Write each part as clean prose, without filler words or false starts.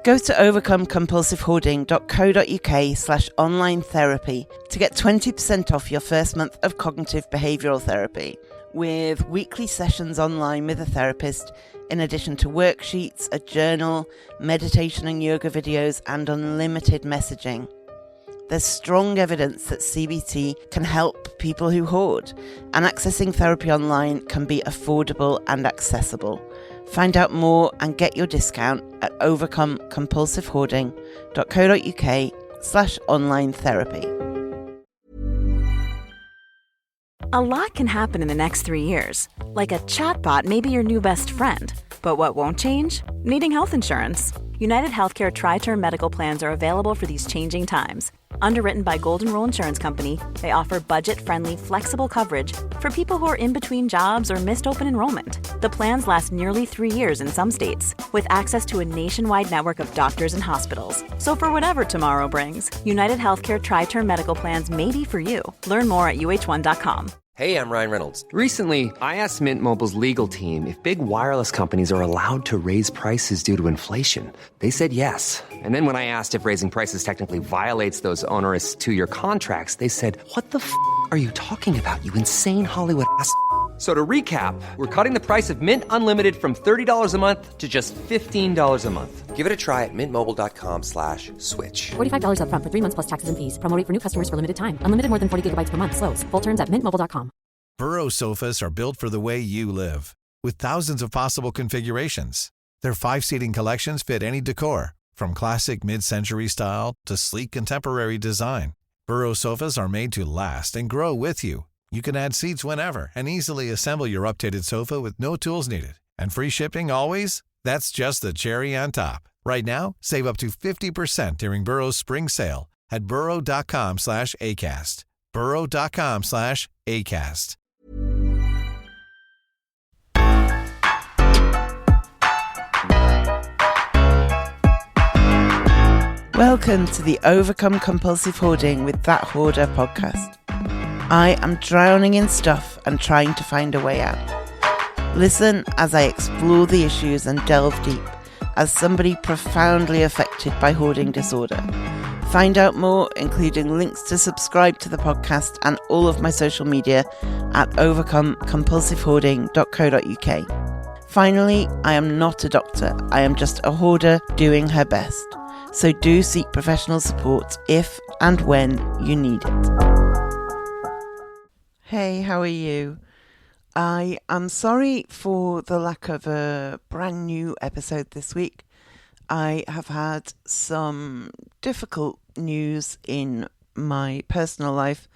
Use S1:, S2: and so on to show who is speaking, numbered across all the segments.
S1: Go to overcomecompulsivehoarding.co.uk/online therapy to get 20% off your first month of cognitive behavioural therapy, with weekly sessions online with a therapist, in addition to worksheets, a journal, meditation and yoga videos, and unlimited messaging. There's strong evidence that CBT can help people who hoard, and accessing therapy online can be affordable and accessible. Find out more and get your discount at overcomecompulsivehoarding.co.uk/online therapy.
S2: A lot can happen in the next 3 years. Like a chatbot may be your new best friend. But what won't change? Needing health insurance. United Healthcare Tri-Term Medical Plans are available for these changing times. Underwritten by Golden Rule Insurance Company, they offer budget-friendly, flexible coverage for people who are in between jobs or missed open enrollment. The plans last nearly 3 years in some states, with access to a nationwide network of doctors and hospitals. So for whatever tomorrow brings, United Healthcare Tri-Term Medical Plans may be for you. Learn more at uh1.com.
S3: Hey, I'm Ryan Reynolds. Recently, I asked Mint Mobile's legal team if big wireless companies are allowed to raise prices due to inflation. They said yes. And then when I asked if raising prices technically violates those onerous 2-year contracts, they said, "What the f*** are you talking about, you insane Hollywood ass?" So to recap, we're cutting the price of Mint Unlimited from $30 a month to just $15 a month. Give it a try at mintmobile.com/switch.
S4: $45 up front for 3 months plus taxes and fees. Promo rate for new customers for limited time. Unlimited more than 40 gigabytes per month. Slows full terms at mintmobile.com.
S5: Burrow sofas are built for the way you live. With thousands of possible configurations. Their 5-seating collections fit any decor. From classic mid-century style to sleek contemporary design. Burrow sofas are made to last and grow with you. You can add seats whenever and easily assemble your updated sofa with no tools needed. And free shipping always? That's just the cherry on top. Right now, save up to 50% during Burrow's spring sale at burrow.com/ACAST. burrow.com/ACAST.
S1: Welcome to the Overcome Compulsive Hoarding with That Hoarder podcast. I am drowning in stuff and trying to find a way out. Listen as I explore the issues and delve deep as somebody profoundly affected by hoarding disorder. Find out more, including links to subscribe to the podcast and all of my social media at overcomecompulsivehoarding.co.uk. Finally, I am not a doctor. I am just a hoarder doing her best. So do seek professional support if and when you need it. Hey, how are you? I am sorry for the lack of a brand new episode this week. I have had some difficult news in my personal life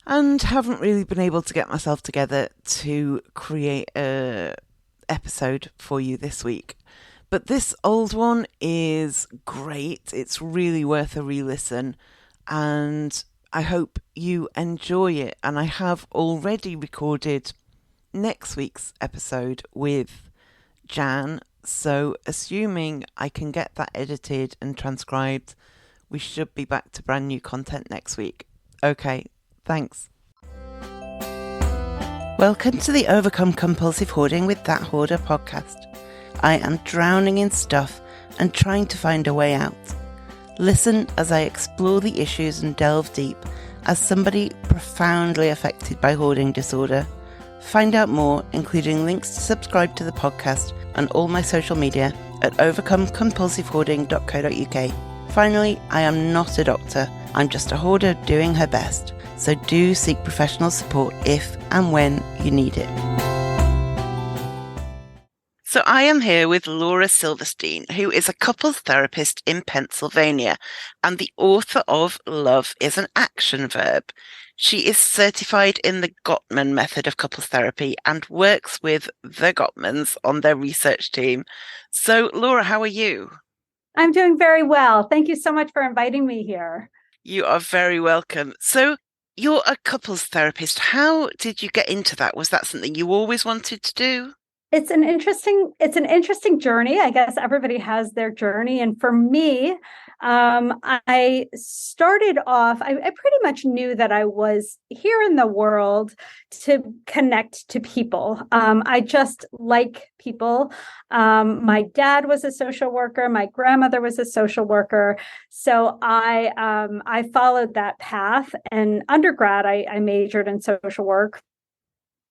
S1: and haven't really been able to get myself together to create a episode for you this week. But this old one is great. It's really worth a re-listen and I hope you enjoy it. And I have already recorded next week's episode with Jan. So assuming I can get that edited and transcribed, we should be back to brand new content next week. Okay, thanks. Welcome to the Overcome Compulsive Hoarding with That Hoarder podcast. I am drowning in stuff and trying to find a way out. Listen as I explore the issues and delve deep as somebody profoundly affected by hoarding disorder. Find out more, including links to subscribe to the podcast and all my social media at overcomecompulsivehoarding.co.uk. Finally, I am not a doctor. I'm just a hoarder doing her best. So do seek professional support if and when you need it. So I am here with Laura Silverstein, who is a couples therapist in Pennsylvania and the author of Love is an Action Verb. She is certified in the Gottman method of couples therapy and works with the Gottmans on their research team. So Laura, how are you?
S6: I'm doing very well. Thank you so much for inviting me here.
S1: You are very welcome. So you're a couples therapist. How did you get into that? Was that something you always wanted to do?
S6: It's an interesting journey. I guess everybody has their journey. And for me, I started off, I pretty much knew that I was here in the world to connect to people. I just like people. My dad was a social worker. My grandmother was a social worker. So I followed that path. And undergrad, I majored in social work.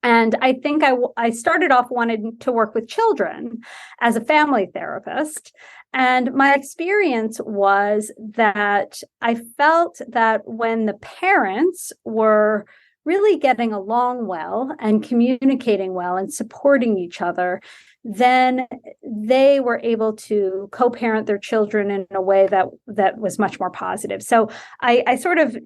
S6: And I think I started off wanting to work with children as a family therapist. And my experience was that I felt that when the parents were really getting along well and communicating well and supporting each other, then they were able to co-parent their children in a way that was much more positive. So I sort of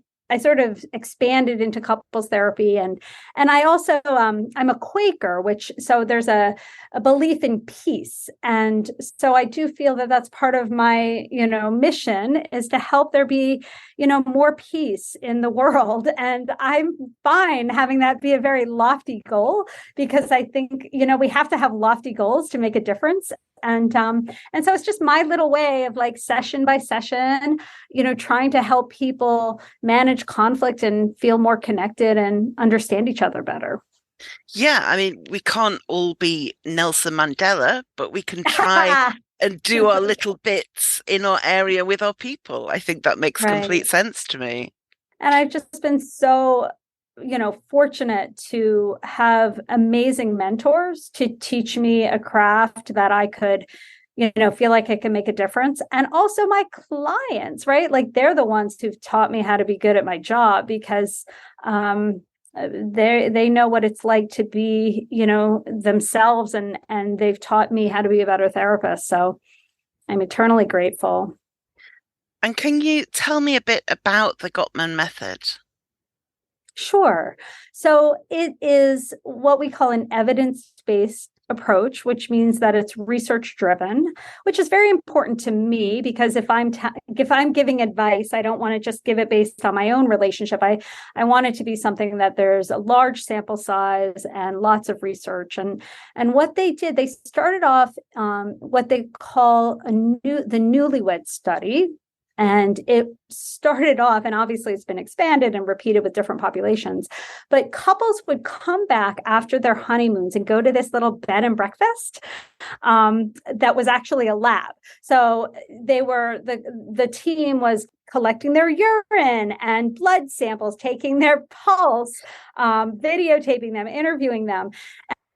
S6: expanded into couples therapy, and I also I'm a Quaker, which so there's a belief in peace, and so I do feel that that's part of my mission is to help there be more peace in the world, and I'm fine having that be a very lofty goal because I think we have to have lofty goals to make a difference. And so it's just my little way of like session by session, trying to help people manage conflict and feel more connected and understand each other better.
S1: Yeah, I mean, we can't all be Nelson Mandela, but we can try and do our little bits in our area with our people. I think that makes complete sense to me.
S6: And I've just been so fortunate to have amazing mentors to teach me a craft that I could, feel like I can make a difference. And also my clients, right? Like they're the ones who've taught me how to be good at my job because they know what it's like to be, themselves, and they've taught me how to be a better therapist. So I'm eternally grateful.
S1: And can you tell me a bit about the Gottman method?
S6: Sure. So it is what we call an evidence-based approach, which means that it's research-driven, which is very important to me because if I'm giving advice, I don't want to just give it based on my own relationship. I want it to be something that there's a large sample size and lots of research. And what they did, they started off what they call the newlywed study. And it started off, and obviously it's been expanded and repeated with different populations, but couples would come back after their honeymoons and go to this little bed and breakfast that was actually a lab. So the team was collecting their urine and blood samples, taking their pulse, videotaping them, interviewing them.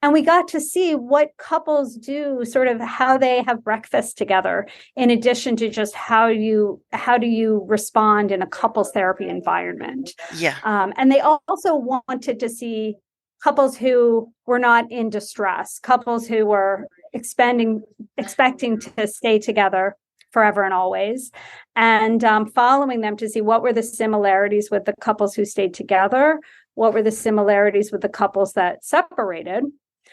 S6: And we got to see what couples do, sort of how they have breakfast together, in addition to just how do you respond in a couples therapy environment.
S1: Yeah.
S6: And they also wanted to see couples who were not in distress, couples who were expecting to stay together forever and always, and following them to see what were the similarities with the couples who stayed together, what were the similarities with the couples that separated,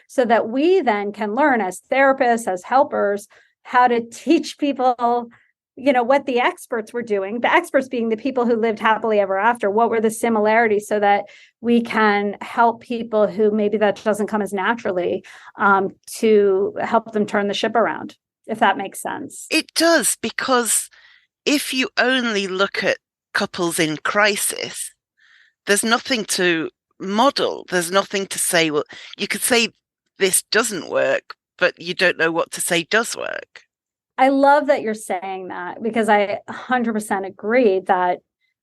S6: so that we then can learn as therapists, as helpers, how to teach people, what the experts were doing, the experts being the people who lived happily ever after, what were the similarities so that we can help people who maybe that doesn't come as naturally, to help them turn the ship around, if that makes sense.
S1: It does, because if you only look at couples in crisis, there's nothing to model. There's nothing to say, well, you could say this doesn't work, but you don't know what to say does work.
S6: I love that you're saying that because I 100% agree that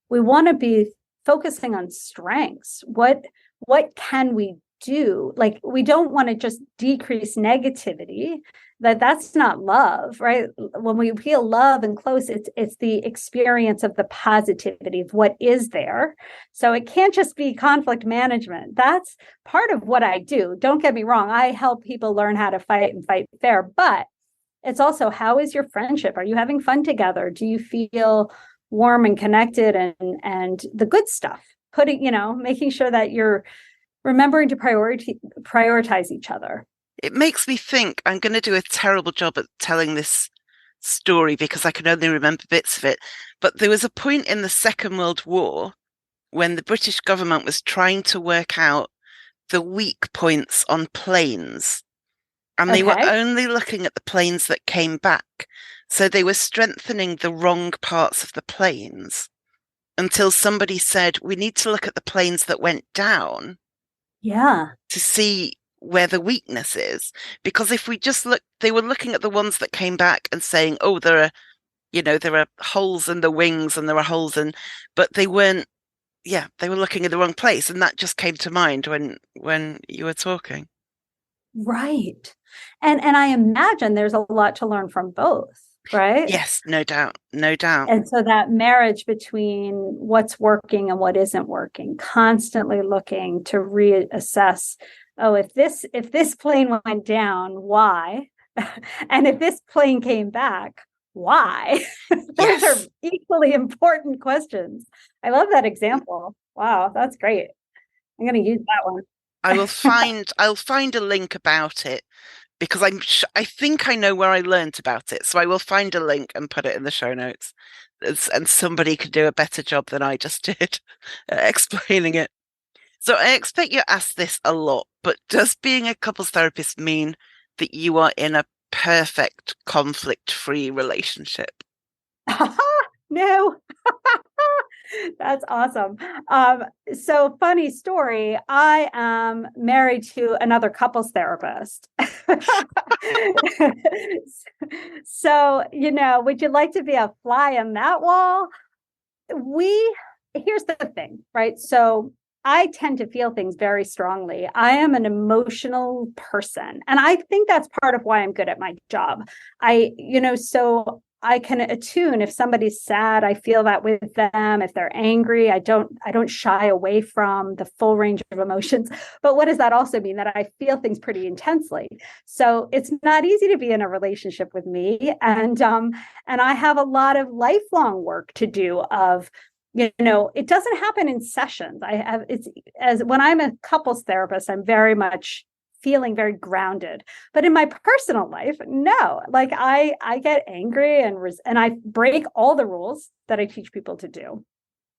S6: we want to be focusing on strengths. What can we do? Like, we don't want to just decrease negativity. That's not love, right? When we feel love and close, it's the experience of the positivity of what is there. So it can't just be conflict management. That's part of what I do. Don't get me wrong. I help people learn how to fight and fight fair, but it's also, how is your friendship? Are you having fun together? Do you feel warm and connected, and the good stuff? Making sure that you're remembering to prioritize each other.
S1: It makes me think I'm going to do a terrible job at telling this story because I can only remember bits of it. But there was a point in the Second World War when the British government was trying to work out the weak points on planes. And they were
S6: Okay.
S1: only looking at the planes that came back. So they were strengthening the wrong parts of the planes until somebody said, we need to look at the planes that went down
S6: Yeah.
S1: to see where the weakness is. Because if we just look, they were looking at the ones that came back and saying, oh, there are holes in the wings and there are holes in, but they weren't, they were looking in the wrong place. And that just came to mind when you were talking.
S6: Right. And I imagine there's a lot to learn from both, right?
S1: Yes, no doubt. No doubt.
S6: And so that marriage between what's working and what isn't working, constantly looking to reassess, oh, if this plane went down, why? And if this plane came back, why? Those
S1: Yes.
S6: are equally important questions. I love that example. Wow, that's great. I'm going to use that one.
S1: I'll find a link about it because I think I know where I learnt about it. So I will find a link and put it in the show notes. And somebody could do a better job than I just did explaining it. So I expect you're asked this a lot, but does being a couples therapist mean that you are in a perfect conflict-free relationship?
S6: No. That's awesome. So funny story. I am married to another couples therapist. So, would you like to be a fly on that wall? Here's the thing, right? So I tend to feel things very strongly. I am an emotional person, and I think that's part of why I'm good at my job. So I can attune if somebody's sad, I feel that with them. If they're angry, I don't shy away from the full range of emotions. But what does that also mean? That I feel things pretty intensely. So it's not easy to be in a relationship with me. And I have a lot of lifelong work to do of, it doesn't happen in sessions. When I'm a couples therapist, I'm very much feeling very grounded. But in my personal life, no, like I get angry and I break all the rules that I teach people to do.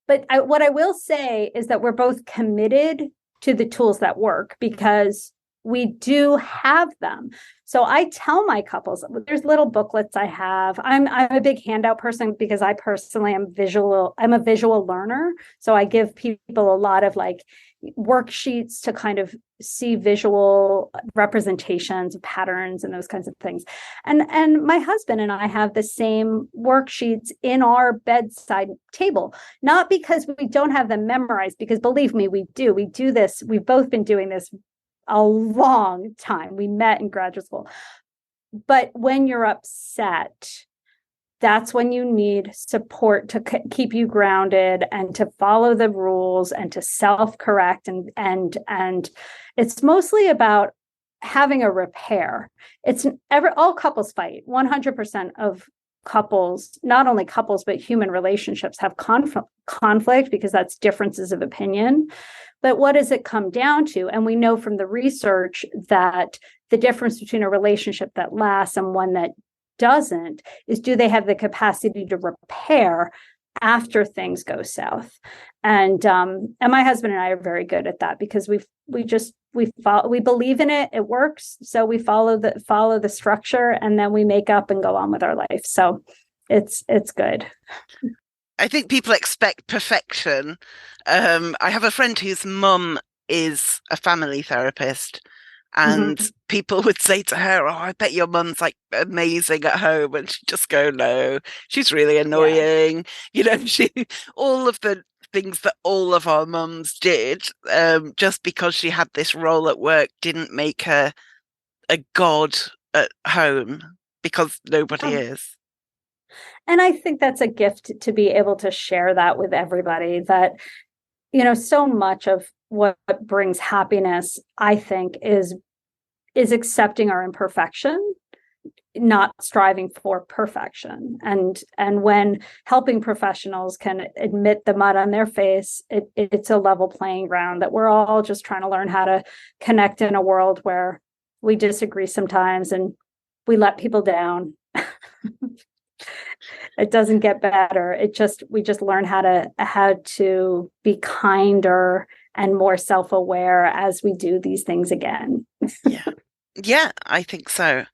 S6: But what I will say is that we're both committed to the tools that work because we do have them. So I tell my couples, there's little booklets I have. I'm a big handout person because I personally am visual. I'm a visual learner. So I give people a lot of like worksheets to kind of see visual representations of patterns and those kinds of things. And my husband and I have the same worksheets in our bedside table, not because we don't have them memorized, because believe me, we do. We do this. We've both been doing this a long time. We met in graduate school. But when you're upset, that's when you need support to keep you grounded and to follow the rules and to self-correct. And it's mostly about having a repair. All couples fight. 100% of couples, not only couples, but human relationships have conflict because that's differences of opinion. But what does it come down to? And we know from the research that the difference between a relationship that lasts and one that doesn't is, do they have the capacity to repair after things go south? And my husband and I are very good at that because we believe in it. It works. So we follow the structure, and then we make up and go on with our life. So it's good.
S1: I think people expect perfection. I have a friend whose mum is a family therapist, and people would say to her, "Oh, I bet your mum's like amazing at home," and she'd just go, "No, she's really annoying." Yeah. All of the things that all of our mums did, just because she had this role at work, didn't make her a god at home, because nobody is.
S6: And I think that's a gift to be able to share that with everybody, that, so much of what brings happiness, I think, is accepting our imperfection, not striving for perfection. And when helping professionals can admit the mud on their face, it's a level playing ground, that we're all just trying to learn how to connect in a world where we disagree sometimes and we let people down. It doesn't get better. We just learn how to be kinder and more self-aware as we do these things again.
S1: Yeah. Yeah, I think so.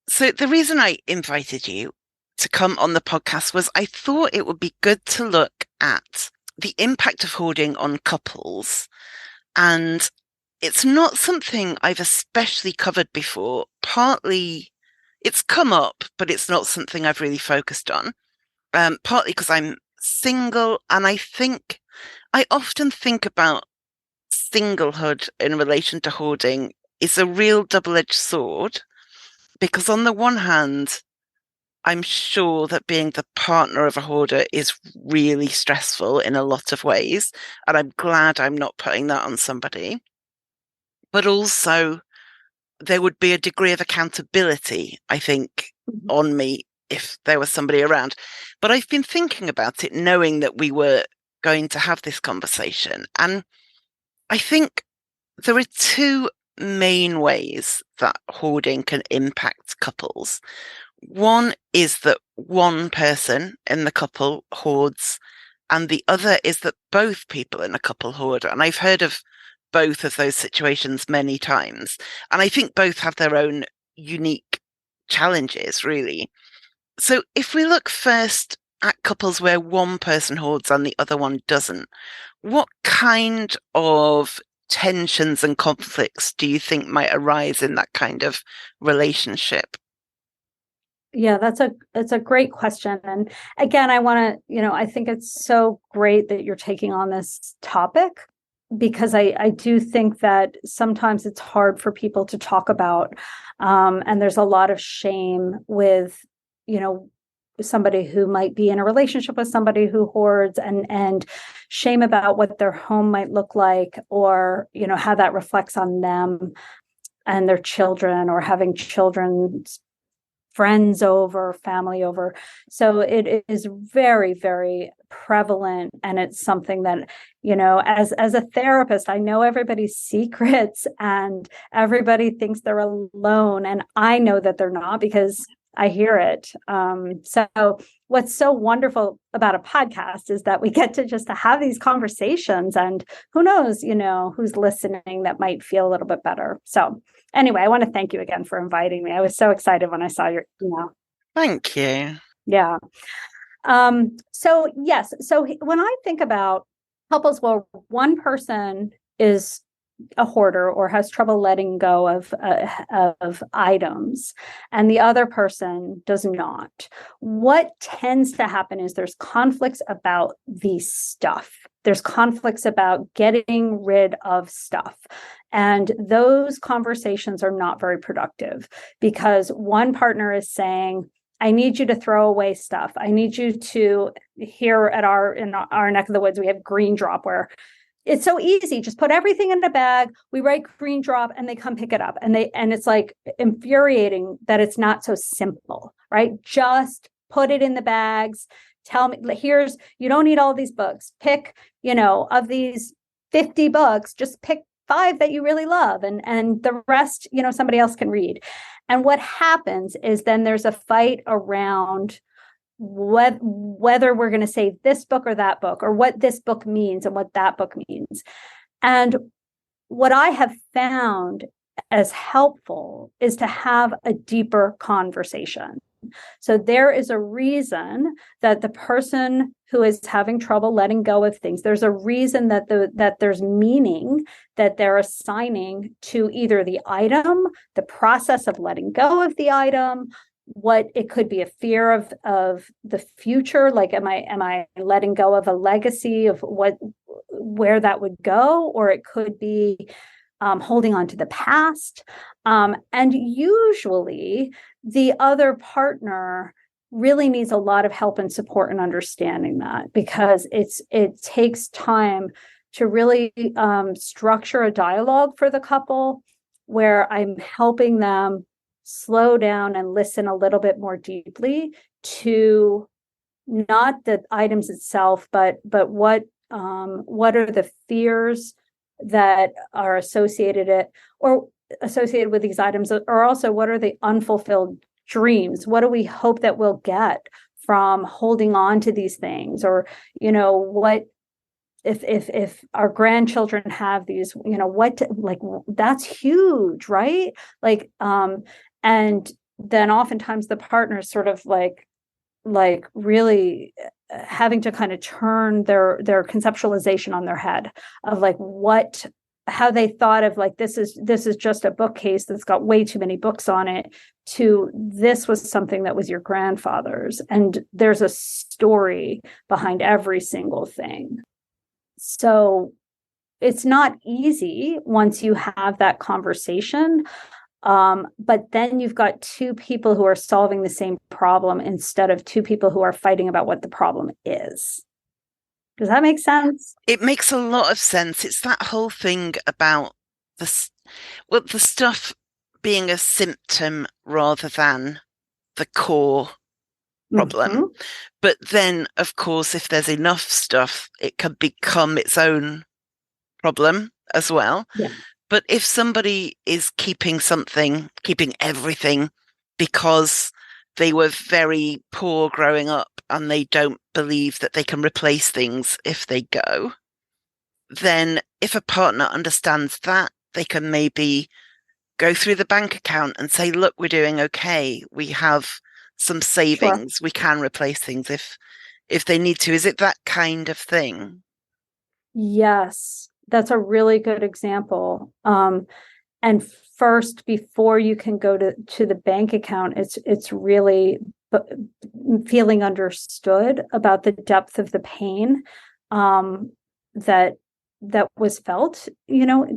S1: So the reason I invited you to come on the podcast was I thought it would be good to look at the impact of hoarding on couples. And it's not something I've especially covered before. Partly it's come up, but it's not something I've really focused on. Partly because I'm single, and I often think about singlehood in relation to hoarding is a real double-edged sword because on the one hand, I'm sure that being the partner of a hoarder is really stressful in a lot of ways, and I'm glad I'm not putting that on somebody. But also, there would be a degree of accountability, I think,
S6: Mhm.
S1: on me if there was somebody around. But I've been thinking about it, knowing that we were going to have this conversation. And I think there are two main ways that hoarding can impact couples. One is that one person in the couple hoards, and the other is that both people in a couple hoard. And I've heard of both of those situations many times. And I think both have their own unique challenges, really. So if we look first at couples where one person hoards and the other one doesn't, what kind of tensions and conflicts do you think might arise in that kind of relationship?
S6: Yeah, it's a great question. And again, I want to, I think it's so great that you're taking on this topic because I do think that sometimes it's hard for people to talk about. And there's a lot of shame with, you know, somebody who might be in a relationship with somebody who hoards, and shame about what their home might look like, or, how that reflects on them and their children, or having children's friends over, family over. So it is very, very prevalent. And it's something that, as a therapist, I know everybody's secrets and everybody thinks they're alone. And I know that they're not because I hear it. So what's so wonderful about a podcast is that we get to just to have these conversations, and who knows, who's listening that might feel a little bit better. So anyway, I want to thank you again for inviting me. I was so excited when I saw your email.
S1: Thank you.
S6: Yeah. So yes. So when I think about couples where one person is a hoarder or has trouble letting go of items, and the other person does not, what tends to happen is there's conflicts about the stuff. There's conflicts about getting rid of stuff. And those conversations are not very productive because one partner is saying, I need you to throw away stuff. I need you to, here at in our neck of the woods, we have green drop, where it's so easy. Just put everything in a bag. We write green drop and they come pick it up. And it's like infuriating that it's not so simple, right? Just put it in the bags. Tell me, you don't need all these books. Pick, of these 50 books, just pick 5 that you really love, and the rest, somebody else can read. And what happens is then there's a fight around whether we're going to save this book or that book, or what this book means and what that book means. And what I have found as helpful is to have a deeper conversation. So there is a reason that the person who is having trouble letting go of things, there's a reason that there's meaning that they're assigning to either the item, the process of letting go of the item, what it could be a fear of the future, like am I letting go of a legacy of where that would go, or it could be holding on to the past. And usually the other partner really needs a lot of help and support in understanding that, because it takes time to really structure a dialogue for the couple where I'm helping them slow down and listen a little bit more deeply to not the items itself, but what are the fears that are associated with these items, or also what are the unfulfilled dreams? What do we hope that we'll get from holding on to these things? Or, what if our grandchildren have these, like that's huge, right? Like, and then oftentimes the partner's sort of like really having to kind of turn their conceptualization on their head of like how they thought of like this is just a bookcase that's got way too many books on it, to this was something that was your grandfather's, and there's a story behind every single thing. So it's not easy once you have that conversation. But then you've got two people who are solving the same problem instead of two people who are fighting about what the problem is. Does that make sense?
S1: It makes a lot of sense. It's that whole thing about the stuff being a symptom rather than the core problem.
S6: Mm-hmm.
S1: But then, of course, if there's enough stuff, it can become its own problem as well.
S6: Yeah.
S1: But if somebody is keeping everything because they were very poor growing up and they don't believe that they can replace things if they go, then if a partner understands that, they can maybe go through the bank account and say, look, we're doing okay. We have some savings. Sure. We can replace things if they need to. Is it that kind of thing?
S6: Yes, that's a really good example. And first, before you can go to the bank account, it's really feeling understood about the depth of the pain that was felt,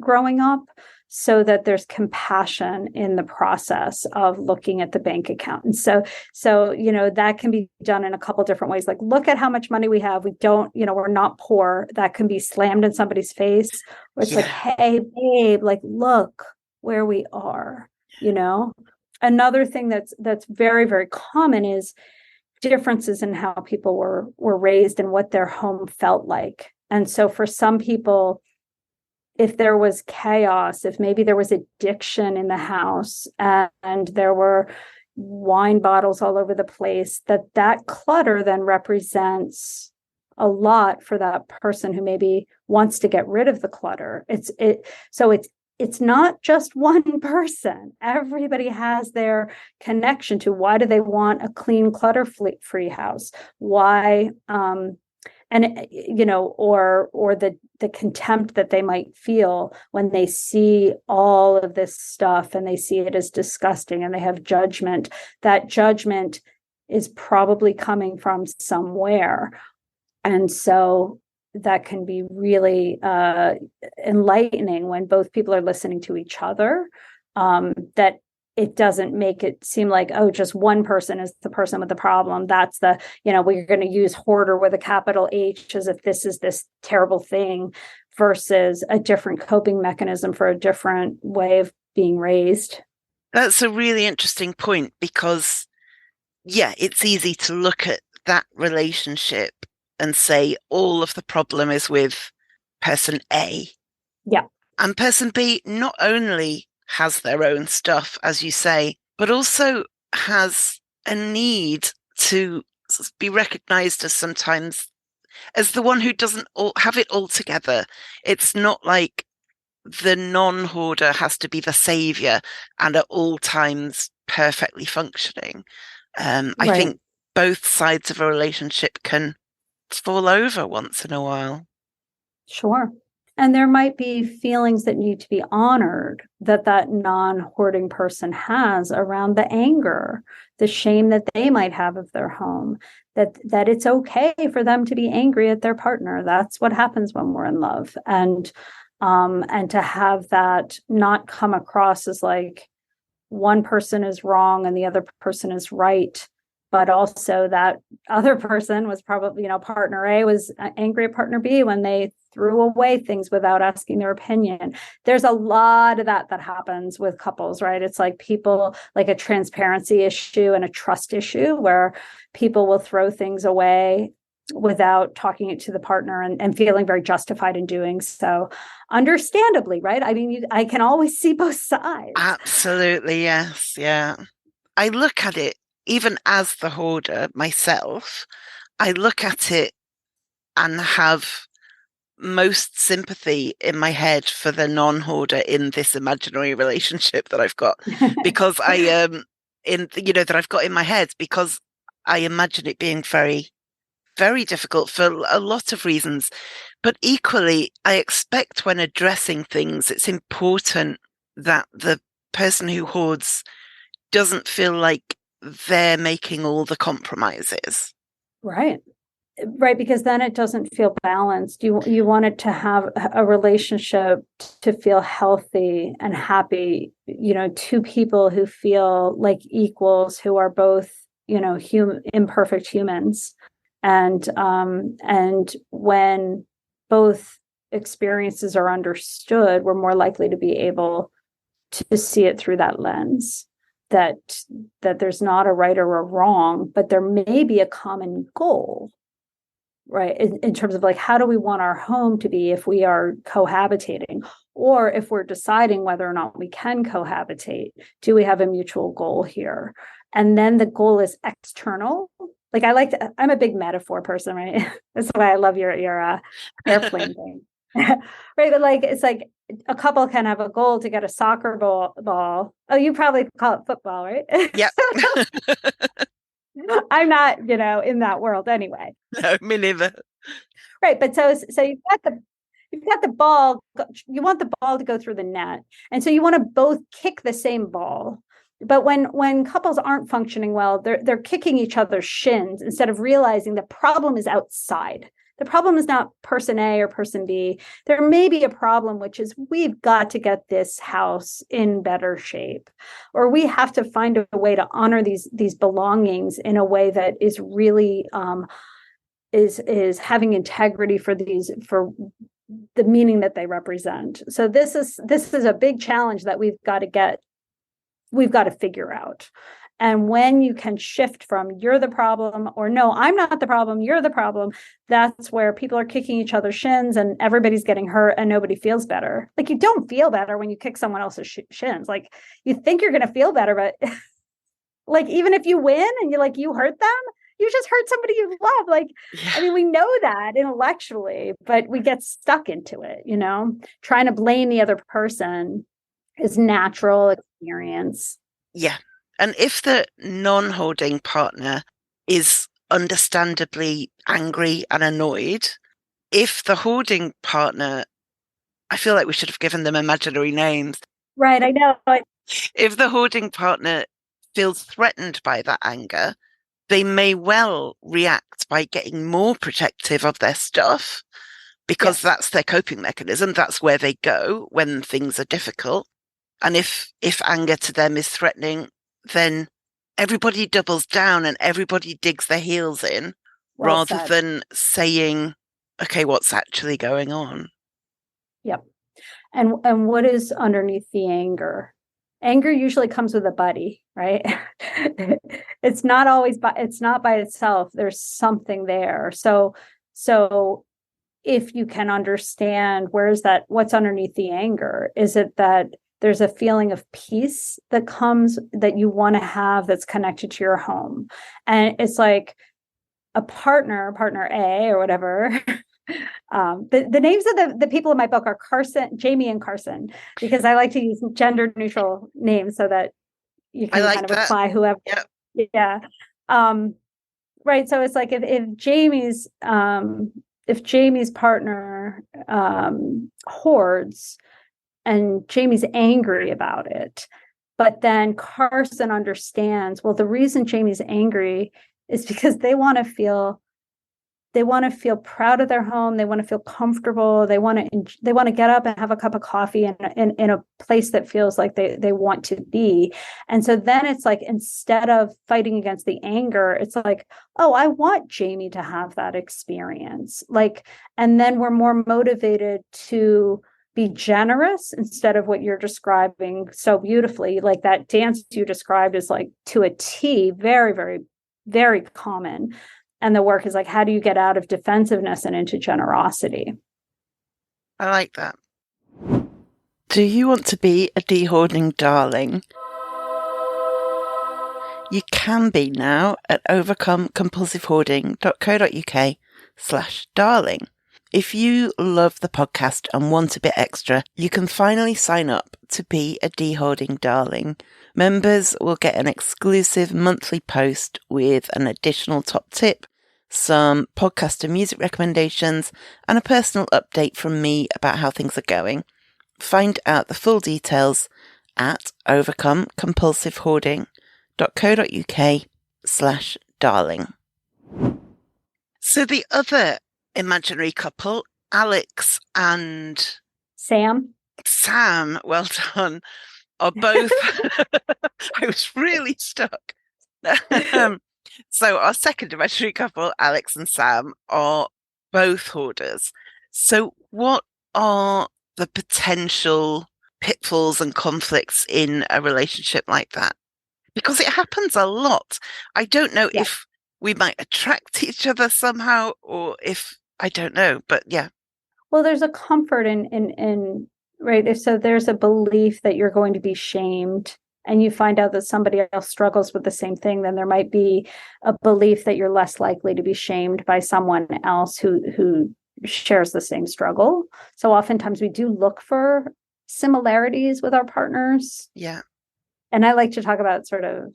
S6: growing up, so that there's compassion in the process of looking at the bank account. And so that can be done in a couple different ways. Like, look at how much money we have. We don't, we're not poor. That can be slammed in somebody's face, where it's like, hey, babe, like, look where we are. Another thing that's very, very common is differences in how people were raised and what their home felt like. And so for some people, if there was chaos, if maybe there was addiction in the house and there were wine bottles all over the place, that clutter then represents a lot for that person who maybe wants to get rid of the clutter. It's not just one person. Everybody has their connection to why do they want a clean, clutter-free house? Why, or the contempt that they might feel when they see all of this stuff and they see it as disgusting and they have judgment. That judgment is probably coming from somewhere. And so that can be really enlightening when both people are listening to each other, that it doesn't make it seem like, oh, just one person is the person with the problem. That's we're going to use hoarder with a capital H as if this is this terrible thing, versus a different coping mechanism for a different way of being raised.
S1: That's a really interesting point, because, it's easy to look at that relationship and say all of the problem is with person A.
S6: Yeah.
S1: And person B not only has their own stuff, as you say, but also has a need to be recognized as sometimes as the one who doesn't have it all together. It's not like the non-hoarder has to be the savior and at all times perfectly functioning. Right. I think both sides of a relationship can fall over once in a while.
S6: Sure. And there might be feelings that need to be honored that non-hoarding person has around the anger, the shame that they might have of their home, that it's okay for them to be angry at their partner. That's what happens when we're in love. And to have that not come across as like one person is wrong and the other person is right, but also that other person was probably, partner A was angry at partner B when they threw away things without asking their opinion. There's a lot of that happens with couples, right? It's like people, like a transparency issue and a trust issue where people will throw things away without talking it to the partner and feeling very justified in doing so. Understandably, right? I mean, I can always see both sides.
S1: Absolutely, yes. Yeah. I look at it, even as the hoarder myself, I look at it and have most sympathy in my head for the non-hoarder in this imaginary relationship that I've got, because that I've got in my head, because I imagine it being very, very difficult for a lot of reasons. But equally, I expect when addressing things, it's important that the person who hoards doesn't feel like they're making all the compromises.
S6: Right. Right, because then it doesn't feel balanced. You want it to have a relationship to feel healthy and happy, two people who feel like equals, who are both, imperfect humans. And when both experiences are understood, we're more likely to be able to see it through that lens, that there's not a right or a wrong, but there may be a common goal, right? In terms of like, how do we want our home to be if we are cohabitating, or if we're deciding whether or not we can cohabitate? Do we have a mutual goal here? And then the goal is external. Like I'm a big metaphor person, right? That's why I love your airplane thing. Right. But like, it's like a couple can have a goal to get a soccer ball. Oh, you probably call it football, right?
S1: Yep.
S6: I'm not, in that world anyway.
S1: No, me neither.
S6: Right. But so you've got the ball, you want the ball to go through the net. And so you want to both kick the same ball. But when couples aren't functioning well, they're kicking each other's shins instead of realizing the problem is outside. The problem is not person A or person B. There may be a problem, which is we've got to get this house in better shape, or we have to find a way to honor these belongings in a way that is really is having integrity for the meaning that they represent. So this is a big challenge that we've got to figure out. And when you can shift from you're the problem, or no, I'm not the problem, you're the problem, that's where people are kicking each other's shins and everybody's getting hurt and nobody feels better. Like, you don't feel better when you kick someone else's shins. Like, you think you're going to feel better, but like, even if you win and you hurt them, you just hurt somebody you love. Like, yeah. I mean, we know that intellectually, but we get stuck into it, trying to blame the other person is natural experience.
S1: Yeah. And if the non-hoarding partner is understandably angry and annoyed, if the hoarding partner, I feel like we should have given them imaginary names.
S6: Right, I know.
S1: If the hoarding partner feels threatened by that anger, they may well react by getting more protective of their stuff, because that's their coping mechanism. That's where they go when things are difficult. And if anger to them is threatening, then everybody doubles down and everybody digs their heels in, rather than saying, okay, what's actually going on?
S6: Yep. And what is underneath the anger? Anger usually comes with a buddy, right? It's not by itself. There's something there. So if you can understand what's underneath the anger, is it that there's a feeling of peace that comes, that you want to have, that's connected to your home? And it's like a partner A or whatever. The names of the people in my book are Jamie and Carson, because I like to use gender neutral names so that you can kind of apply whoever. Yep. Yeah. Right. So it's like if Jamie's partner hoards, and Jamie's angry about it, but then Carson understands, well, the reason Jamie's angry is because they want to feel proud of their home. They want to feel comfortable. They want to get up and have a cup of coffee in a place that feels like they want to be. And so then it's like, instead of fighting against the anger, it's like, oh, I want Jamie to have that experience. Like, and then we're more motivated to be generous instead of what you're describing so beautifully. Like, that dance you described is like, to a T, very, very, very common. And the work is like, how do you get out of defensiveness and into generosity?
S1: I like that. Do you want to be a de-hoarding darling? You can be now at overcomecompulsivehoarding.co.uk/darling. If you love the podcast and want a bit extra, you can finally sign up to be a Hoarding darling. Members will get an exclusive monthly post with an additional top tip, some podcast and music recommendations, and a personal update from me about how things are going. Find out the full details at overcomecompulsivehoarding.co.uk/darling. So the other imaginary couple, Alex and
S6: Sam,
S1: well done, are both, I was really stuck. So our second imaginary couple, Alex and Sam, are both hoarders. So what are the potential pitfalls and conflicts in a relationship like that? Because it happens a lot. I don't know if we might attract each other somehow, or if, I don't know, but yeah.
S6: Well, there's a comfort in right. So there's a belief that you're going to be shamed, and you find out that somebody else struggles with the same thing, then there might be a belief that you're less likely to be shamed by someone else who shares the same struggle. So oftentimes we do look for similarities with our partners.
S1: Yeah.
S6: And I like to talk about sort of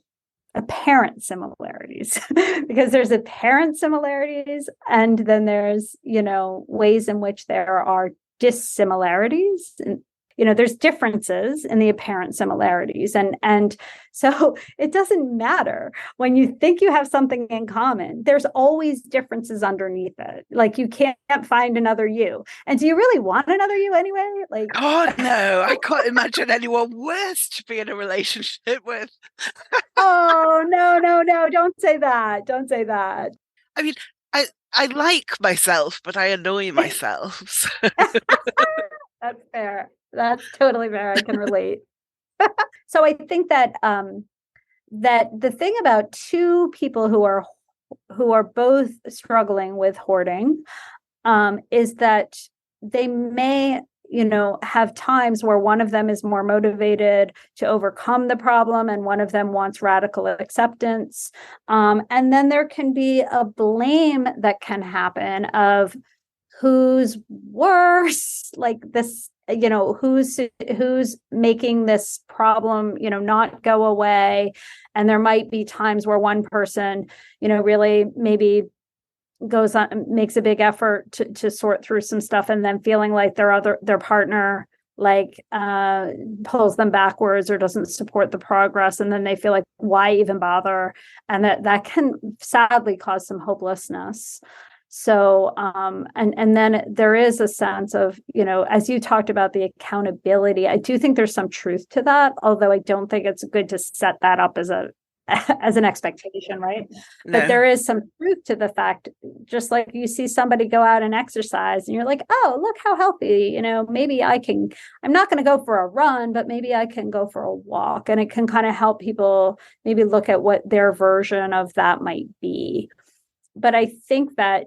S6: apparent similarities because there's apparent similarities, and then there's, ways in which there are dissimilarities, and there's differences in the apparent similarities, and so it doesn't matter when you think you have something in common. There's always differences underneath it. Like, you can't find another you, and do you really want another you anyway? Like,
S1: oh no, I can't imagine anyone worse to be in a relationship with.
S6: Oh, no, don't say that.
S1: I mean, I like myself, but I annoy myself. So.
S6: That's fair. That's totally fair. I can relate. So I think that that the thing about two people who are both struggling with hoarding is that they may have times where one of them is more motivated to overcome the problem and one of them wants radical acceptance. And then there can be a blame that can happen of who's worse, like this, who's making this problem, not go away. And there might be times where one person, really maybe goes on, makes a big effort to sort through some stuff, and then feeling like their partner pulls them backwards or doesn't support the progress, and then they feel like, why even bother? And that can sadly cause some hopelessness. So and then there is a sense of, as you talked about the accountability, I do think there's some truth to that, although I don't think it's good to set that up as an expectation, right? No. But there is some truth to the fact, just like you see somebody go out and exercise and you're like, oh, look how healthy, maybe I'm not going to go for a run, but maybe I can go for a walk. And it can kind of help people maybe look at what their version of that might be. But I think that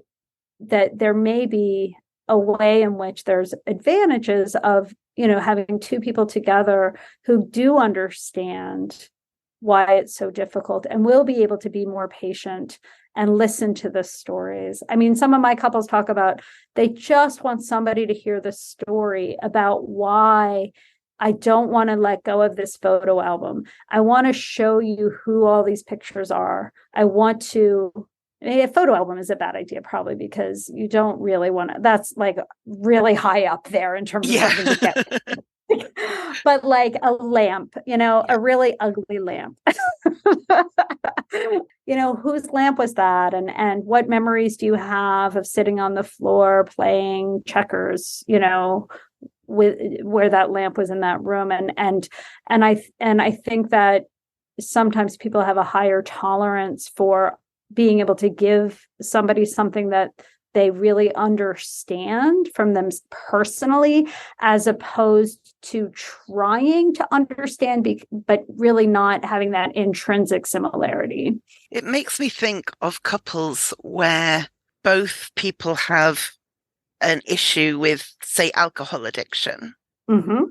S6: there may be a way in which there's advantages of, having two people together who do understand why it's so difficult and will be able to be more patient and listen to the stories. I mean, some of my couples talk about they just want somebody to hear the story about why I don't want to let go of this photo album. I want to show you who all these pictures are. A photo album is a bad idea, probably, because you don't really want to, that's like really high up there in terms of something to get. But like a lamp, a really ugly lamp, whose lamp was that? And what memories do you have of sitting on the floor playing checkers, with where that lamp was in that room? And I think that sometimes people have a higher tolerance for being able to give somebody something that they really understand from them personally, as opposed to trying to understand, but really not having that intrinsic similarity.
S1: It makes me think of couples where both people have an issue with, say, alcohol addiction.
S6: Mm-hmm.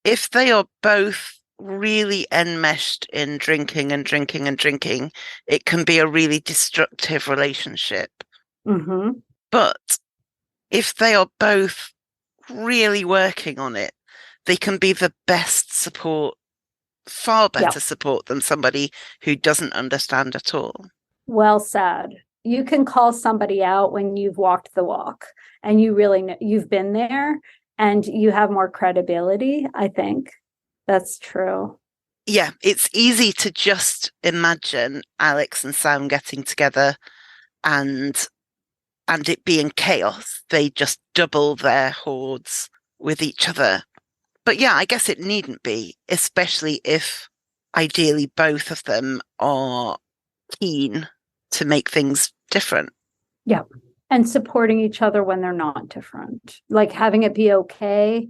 S1: If they are both really enmeshed in drinking, it can be a really destructive relationship.
S6: Mm-hmm.
S1: But if they are both really working on it, they can be the best support, far
S6: Yeah.
S1: better support than somebody who doesn't understand at all.
S6: Well said. You can call somebody out when you've walked the walk and you really know you've been there and you have more credibility. I think that's true.
S1: Yeah, it's easy to just imagine Alex and Sam getting together and it being chaos. They just double their hoards with each other. But yeah, I guess it needn't be, especially if ideally both of them are keen to make things different.
S6: Yeah. And supporting each other when they're not different. Like having it be okay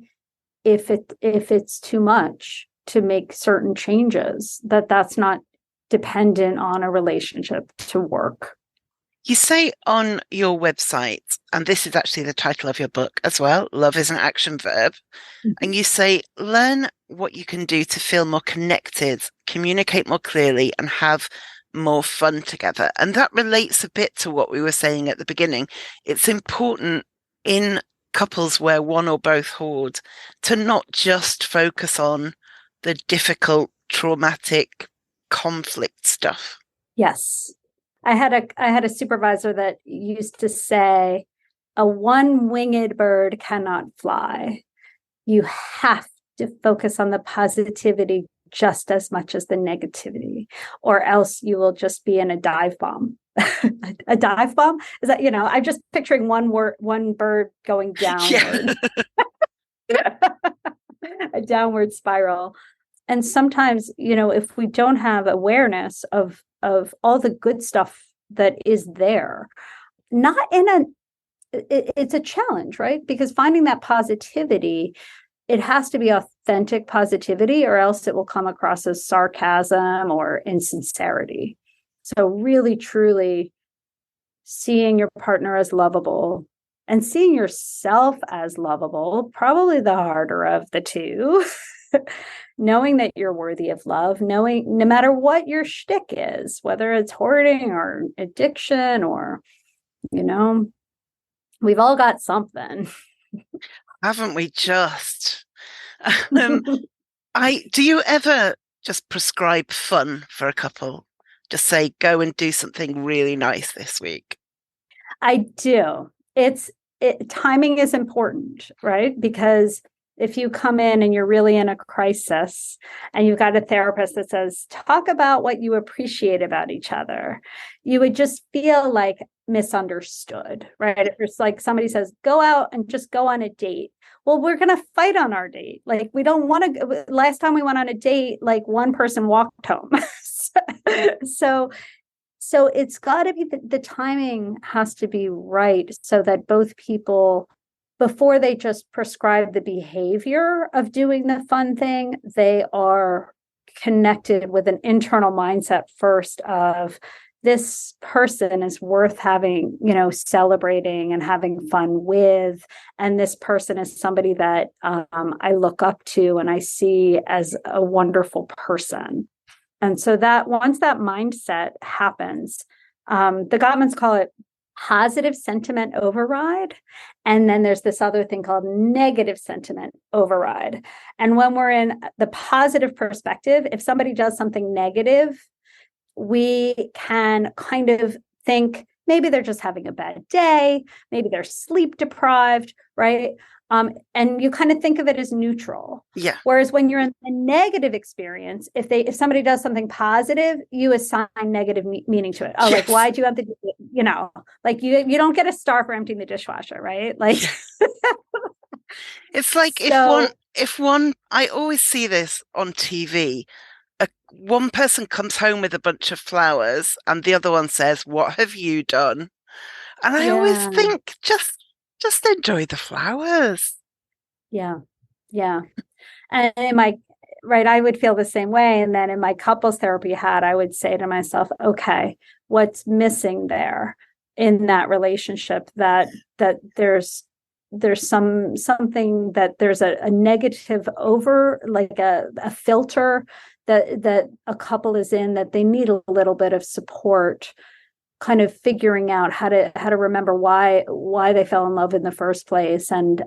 S6: if it's too much to make certain changes, that's not dependent on a relationship to work.
S1: You say on your website, and this is actually the title of your book as well, Love is an Action Verb. And you say, learn what you can do to feel more connected, communicate more clearly, and have more fun together. And that relates a bit to what we were saying at the beginning. It's important in couples where one or both hoard to not just focus on the difficult, traumatic conflict stuff.
S6: Yes. I had a supervisor that used to say, a one-winged bird cannot fly. You have to focus on the positivity just as much as the negativity, or else you will just be in a dive bomb. A dive bomb? Is that, I'm just picturing one bird going downward. Yeah. A downward spiral. And sometimes, if we don't have awareness of all the good stuff that is there, it's a challenge, right? Because finding that positivity, it has to be authentic positivity, or else it will come across as sarcasm or insincerity. So really, truly seeing your partner as lovable and seeing yourself as lovable, probably the harder of the two. Knowing that you're worthy of love, knowing no matter what your shtick is, whether it's hoarding or addiction or, we've all got something.
S1: Haven't we just? Do you ever just prescribe fun for a couple? Just say, go and do something really nice this week.
S6: I do. Timing is important, right? Because if you come in and you're really in a crisis and you've got a therapist that says, talk about what you appreciate about each other, you would just feel like misunderstood, right? If it's like somebody says, go out and just go on a date. Well, we're going to fight on our date. Like, we don't want to. Last time we went on a date, like one person walked home. So it's got to be the timing has to be right so that both people, before they just prescribe the behavior of doing the fun thing, they are connected with an internal mindset first of, this person is worth having, celebrating and having fun with. And this person is somebody that I look up to and I see as a wonderful person. And so that once that mindset happens, the Gottmans call it positive sentiment override. And then there's this other thing called negative sentiment override. And when we're in the positive perspective, if somebody does something negative, we can kind of think maybe they're just having a bad day, maybe they're sleep deprived, right? And you kind of think of it as neutral.
S1: Yeah.
S6: Whereas when you're in a negative experience, if somebody does something positive, you assign negative meaning to it. Oh, yes. Like, why'd you have to, like you don't get a star for emptying the dishwasher, right? Like,
S1: it's like if one, I always see this on TV. One person comes home with a bunch of flowers and the other one says, what have you done? And I always think, just enjoy the flowers.
S6: Yeah. And I would feel the same way. And then in my couples therapy hat, I would say to myself, okay, what's missing there in that relationship, that there's something that there's a negative over, like a filter that a couple is in, that they need a little bit of support kind of figuring out how to remember why they fell in love in the first place, and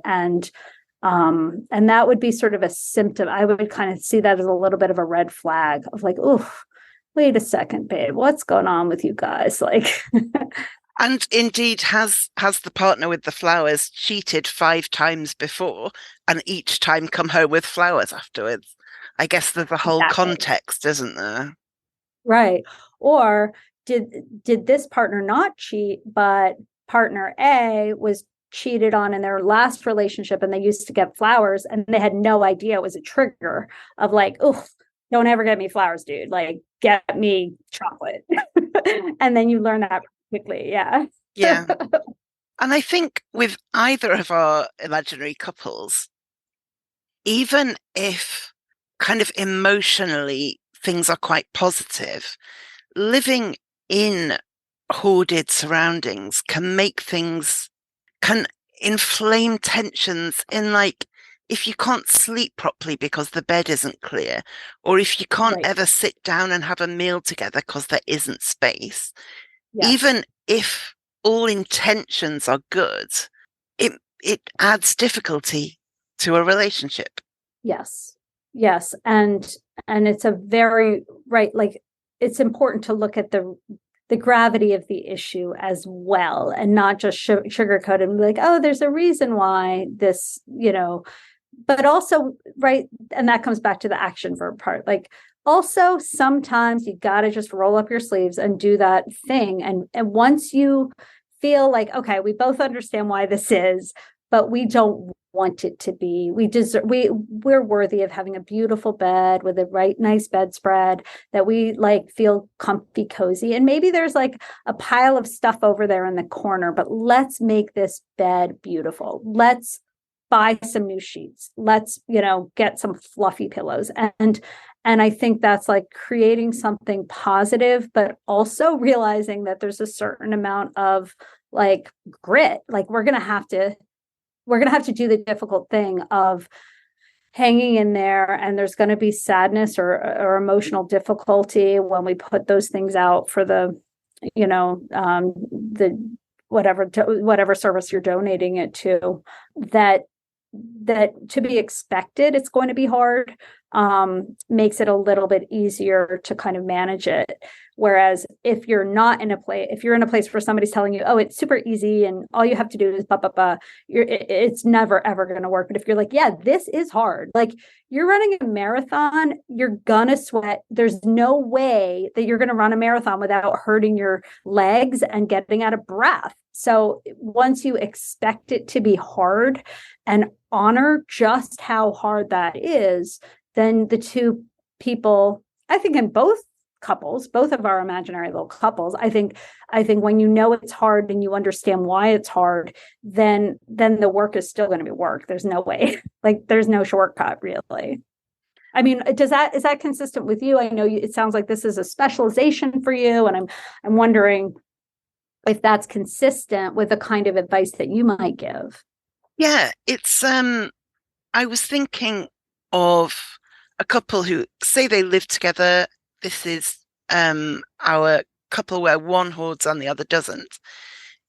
S6: that would be sort of a symptom. I would kind of see that as a little bit of a red flag of like, oh, wait a second, babe, what's going on with you guys? Like,
S1: And indeed, has the partner with the flowers cheated 5 times before and each time come home with flowers afterwards? I guess there's a whole
S6: exactly.
S1: context, isn't there?
S6: Right. Or did this partner not cheat, but partner A was cheated on in their last relationship and they used to get flowers and they had no idea it was a trigger of like, oh, don't ever get me flowers, dude. Like, get me chocolate. And then you learn that quickly. Yeah.
S1: Yeah. And I think with either of our imaginary couples, even if kind of emotionally things are quite positive, living in hoarded surroundings can inflame tensions in, like, if you can't sleep properly because the bed isn't clear, or if you can't
S6: Right.
S1: ever sit down and have a meal together because there isn't space,
S6: Yes.
S1: even if all intentions are good, it adds difficulty to a relationship.
S6: Yes. Yes. And it's a very right, like it's important to look at the gravity of the issue as well, and not just sugarcoat and be like, oh, there's a reason why this, but also, right. And that comes back to the action verb part. Like, also, sometimes you got to just roll up your sleeves and do that thing. And once you feel like, okay, we both understand why this is, but we don't want it to be. We're worthy of having a beautiful bed with a nice bedspread that we like feel comfy, cozy. And maybe there's like a pile of stuff over there in the corner, but let's make this bed beautiful. Let's buy some new sheets. Let's, get some fluffy pillows. And I think that's like creating something positive, but also realizing that there's a certain amount of like grit. Like we're going to have to do the difficult thing of hanging in there, and there's going to be sadness or emotional difficulty when we put those things out for the whatever service you're donating it to, that to be expected. It's going to be hard, makes it a little bit easier to kind of manage it. Whereas if you're in a place where somebody's telling you, oh, it's super easy and all you have to do is it's never ever going to work. But if you're like, yeah, this is hard, like you're running a marathon, you're gonna sweat. There's no way that you're going to run a marathon without hurting your legs and getting out of breath. So once you expect it to be hard and honor just how hard that is, then the two people, I think in both couples, both of our imaginary little couples, I think when you know it's hard and you understand why it's hard, then the work is still going to be work. There's no way, like there's no shortcut really. I mean, is that consistent with you? I know it sounds like this is a specialization for you, and I'm wondering if that's consistent with the kind of advice that you might give.
S1: Yeah, it's I was thinking of a couple who say they live together. This is our couple where one hoards and the other doesn't.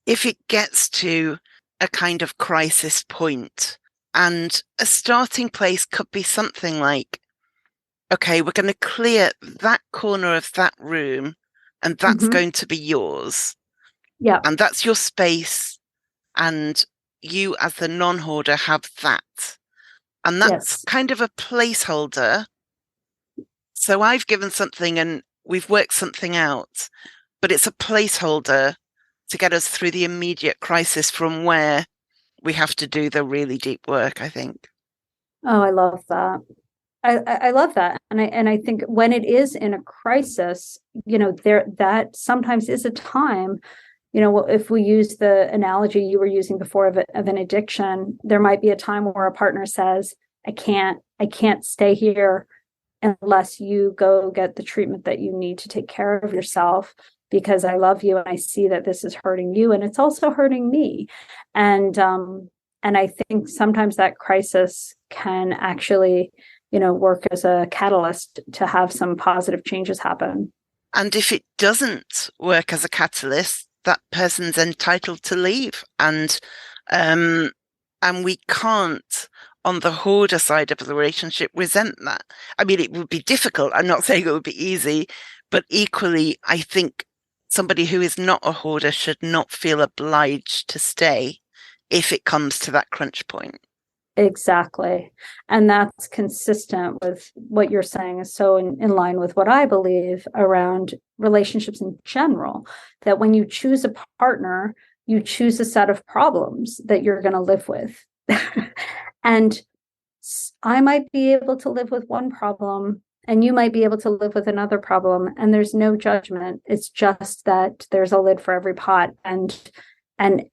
S1: If it gets to a kind of crisis point, and a starting place could be something like, okay, we're going to clear that corner of that room and that's going to be yours.
S6: Yeah.
S1: And that's your space. And you as the non-hoarder have that. And that's kind of a placeholder. So I've given something and we've worked something out, but it's a placeholder to get us through the immediate crisis from where we have to do the really deep work, I think.
S6: Oh, I love that. I love that. And I think when it is in a crisis, that sometimes is a time, if we use the analogy you were using before of an addiction, there might be a time where a partner says, I can't stay here unless you go get the treatment that you need to take care of yourself, because I love you and I see that this is hurting you and it's also hurting me. And I think sometimes that crisis can actually, work as a catalyst to have some positive changes happen.
S1: And if it doesn't work as a catalyst, that person's entitled to leave. Um, and we can't, on the hoarder side of the relationship, resent that. I mean, it would be difficult. I'm not saying it would be easy, but equally, I think somebody who is not a hoarder should not feel obliged to stay if it comes to that crunch point.
S6: Exactly. And that's consistent with what you're saying, is so in line with what I believe around relationships in general, that when you choose a partner, you choose a set of problems that you're going to live with. And I might be able to live with one problem, and you might be able to live with another problem. And there's no judgment. It's just that there's a lid for every pot. And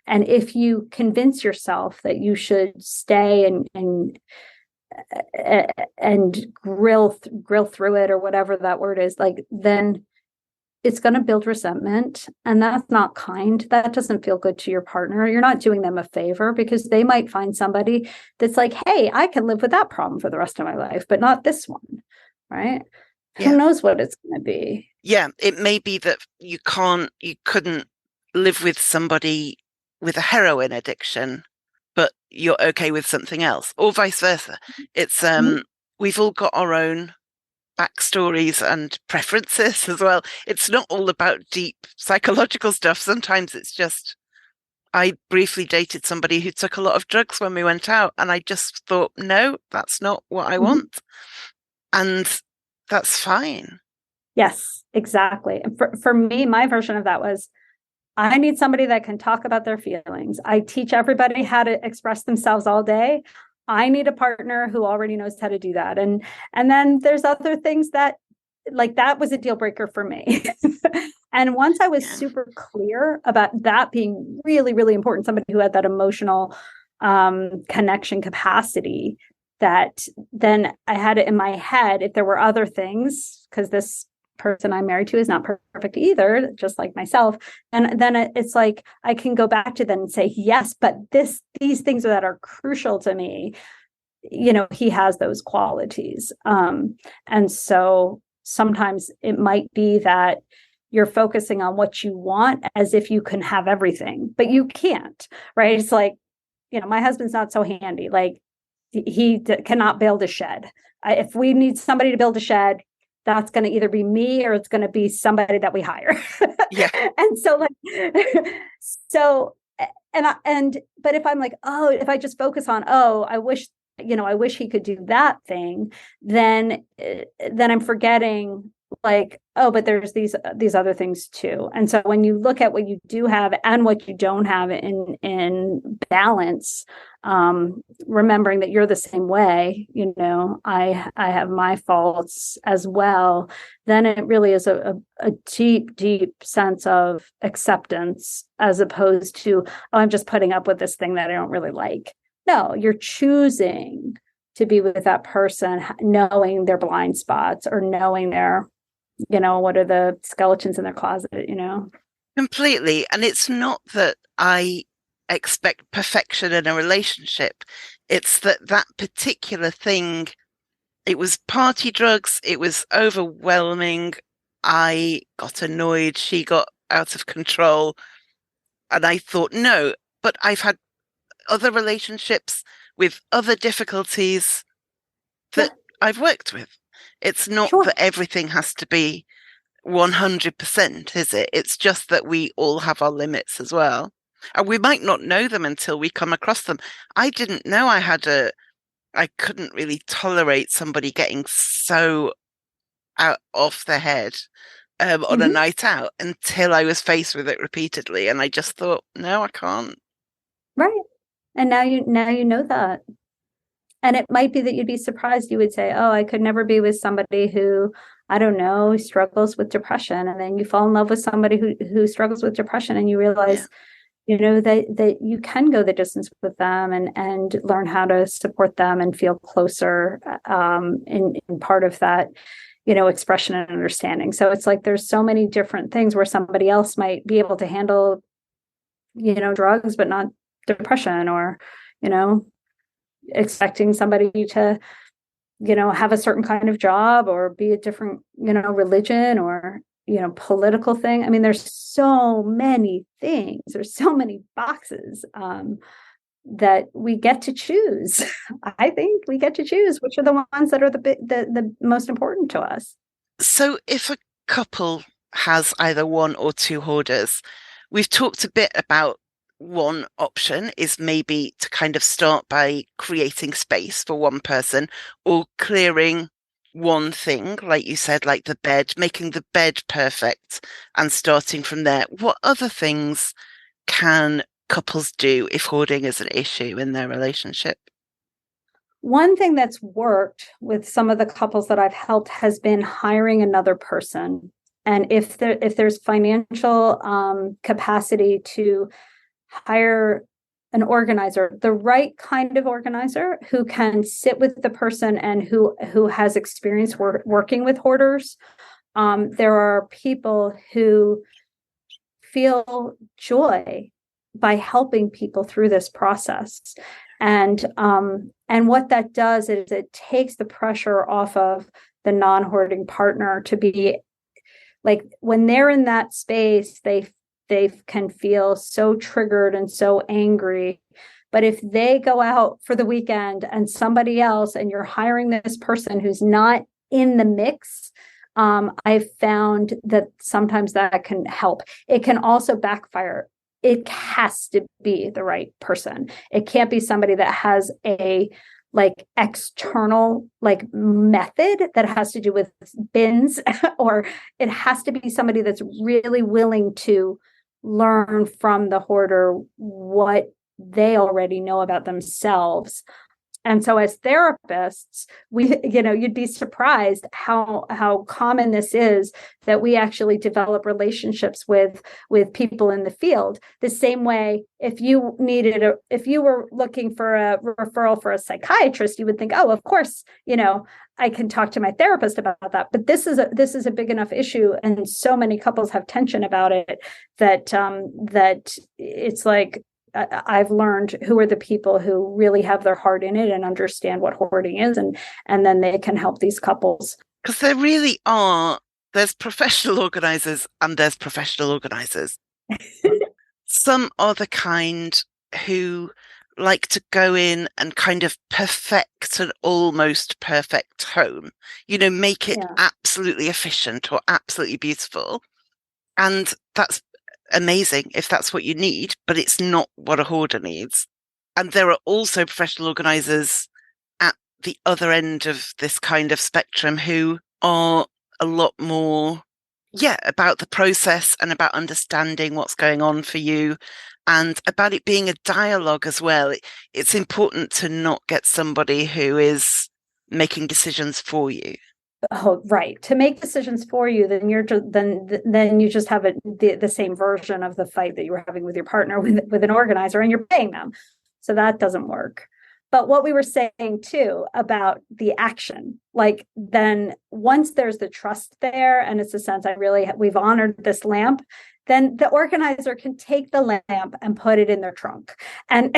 S6: if you convince yourself that you should stay and grill through it, or whatever that word is, like, then it's going to build resentment, and that's not kind. That doesn't feel good to your partner. You're not doing them a favor, because they might find somebody that's like, hey, I can live with that problem for the rest of my life, but not this one, right?
S1: Yeah.
S6: Who knows what it's going to be?
S1: Yeah, it may be that you couldn't live with somebody with a heroin addiction, but you're okay with something else, or vice versa. It's we've all got our own backstories and preferences as well. It's not all about deep psychological stuff. Sometimes it's just, I briefly dated somebody who took a lot of drugs when we went out, and I just thought, no, that's not what I want. And that's fine.
S6: Yes, exactly. And for me, my version of that was, I need somebody that can talk about their feelings. I teach everybody how to express themselves all day. I need a partner who already knows how to do that. And then there's other things that, like, that was a deal breaker for me. And once I was super clear about that being really, really important, somebody who had that emotional connection capacity, that then I had it in my head, if there were other things, because this person I'm married to is not perfect either, just like myself. And then it's like, I can go back to them and say, yes, but these things that are crucial to me, he has those qualities. And so sometimes it might be that you're focusing on what you want as if you can have everything, but you can't, right? It's like, my husband's not so handy. Like, he cannot build a shed. If we need somebody to build a shed, that's going to either be me, or it's going to be somebody that we hire.
S1: Yeah.
S6: And so but if I'm like, oh, if I just focus on, oh, I wish he could do that thing, then I'm forgetting, like, oh, but there's these other things too. And so when you look at what you do have and what you don't have in balance, remembering that you're the same way, I have my faults as well, then it really is a deep sense of acceptance, as opposed to, oh, I'm just putting up with this thing that I don't really like. No, you're choosing to be with that person, knowing their blind spots, or knowing their, what are the skeletons in their closet,
S1: Completely. And it's not that I expect perfection in a relationship. It's that particular thing, it was party drugs, it was overwhelming. I got annoyed, she got out of control. And I thought, no, but I've had other relationships with other difficulties that I've worked with. It's not that everything has to be 100%, is it? It's just that we all have our limits as well. And we might not know them until we come across them. I didn't know I couldn't really tolerate somebody getting so out off their head on a night out, until I was faced with it repeatedly. And I just thought, no, I can't.
S6: Right. And now you know that. And it might be that you'd be surprised. You would say, oh, I could never be with somebody who, I don't know, struggles with depression. And then you fall in love with somebody who struggles with depression, and you realize, that you can go the distance with them and learn how to support them and feel closer in part of that, expression and understanding. So it's like, there's so many different things where somebody else might be able to handle, drugs, but not depression, or, expecting somebody to, have a certain kind of job, or be a different, religion, or, political thing. I mean, there's so many things, there's so many boxes that we get to choose. I think we get to choose which are the ones that are the most important to us.
S1: So if a couple has either one or two hoarders, we've talked a bit about one option is maybe to kind of start by creating space for one person or clearing one thing, like you said, like the bed, making the bed perfect and starting from there. What other things can couples do if hoarding is an issue in their relationship?
S6: One thing that's worked with some of the couples that I've helped has been hiring another person. And if there's financial capacity to hire an organizer, the right kind of organizer who can sit with the person and who has experience working with hoarders. There are people who feel joy by helping people through this process. And what that does is it takes the pressure off of the non-hoarding partner to be like, when they're in that space, they can feel so triggered and so angry. But if they go out for the weekend and somebody else, and you're hiring this person who's not in the mix, I've found that sometimes that can help. It can also backfire. It has to be the right person. It can't be somebody that has a external method that has to do with bins, or it has to be somebody that's really willing to learn from the hoarder what they already know about themselves. And so as therapists, you'd be surprised how common this is, that we actually develop relationships with people in the field. The same way, if you were looking for a referral for a psychiatrist, you would think, oh, of course, I can talk to my therapist about that. But this is a big enough issue, and so many couples have tension about it that it's like, I've learned who are the people who really have their heart in it and understand what hoarding is, and then they can help these couples.
S1: Because there really are, there's professional organizers and there's professional organizers. Some are the kind who like to go in and kind of perfect an almost perfect home, make it absolutely efficient or absolutely beautiful. And that's amazing if that's what you need, but it's not what a hoarder needs. And there are also professional organizers at the other end of this kind of spectrum who are a lot more, about the process and about understanding what's going on for you and about it being a dialogue as well. It's important to not get somebody who is making decisions for you.
S6: Oh, right. To make decisions for you, then then you just have the same version of the fight that you were having with your partner with an organizer, and you're paying them. So that doesn't work. But what we were saying too about the action, then once there's the trust there, and it's a sense we've honored this lamp, then the organizer can take the lamp and put it in their trunk. And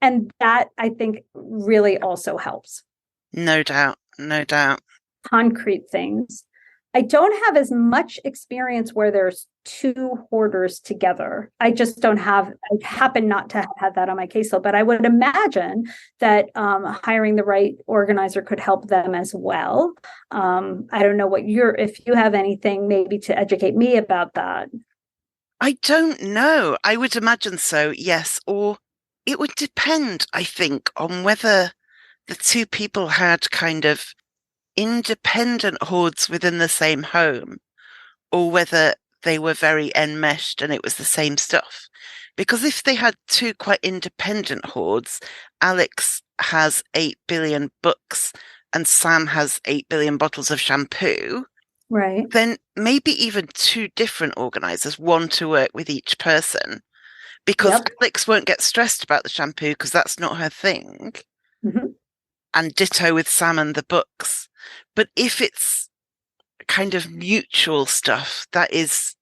S6: and that, I think, really also helps.
S1: No doubt. No doubt.
S6: Concrete things. I don't have as much experience where there's two hoarders together. I happen not to have had that on my caseload, but I would imagine that hiring the right organizer could help them as well. I don't know if you have anything maybe to educate me about that.
S1: I don't know. I would imagine so, yes. Or it would depend, I think, on whether the two people had kind of independent hoards within the same home, or whether they were very enmeshed and it was the same stuff. Because if they had two quite independent hoards, Alex has 8 billion books and Sam has 8 billion bottles of shampoo,
S6: right?
S1: Then maybe even two different organizers, one to work with each person, because Alex won't get stressed about the shampoo because that's not her thing.
S6: Mm-hmm.
S1: And ditto with Sam and the books. But if it's kind of mutual stuff, that is,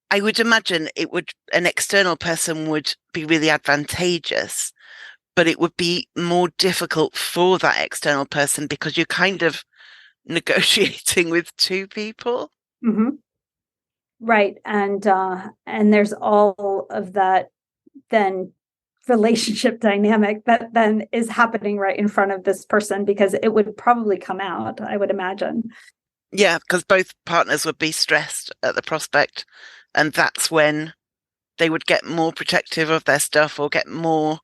S1: I would imagine an external person would be really advantageous, but it would be more difficult for that external person because you're kind of negotiating with two people.
S6: Mm-hmm. Right. And there's all of that then relationship dynamic that then is happening right in front of this person, because it would probably come out, I would imagine.
S1: Yeah, because both partners would be stressed at the prospect. And that's when they would get more protective of their stuff or get more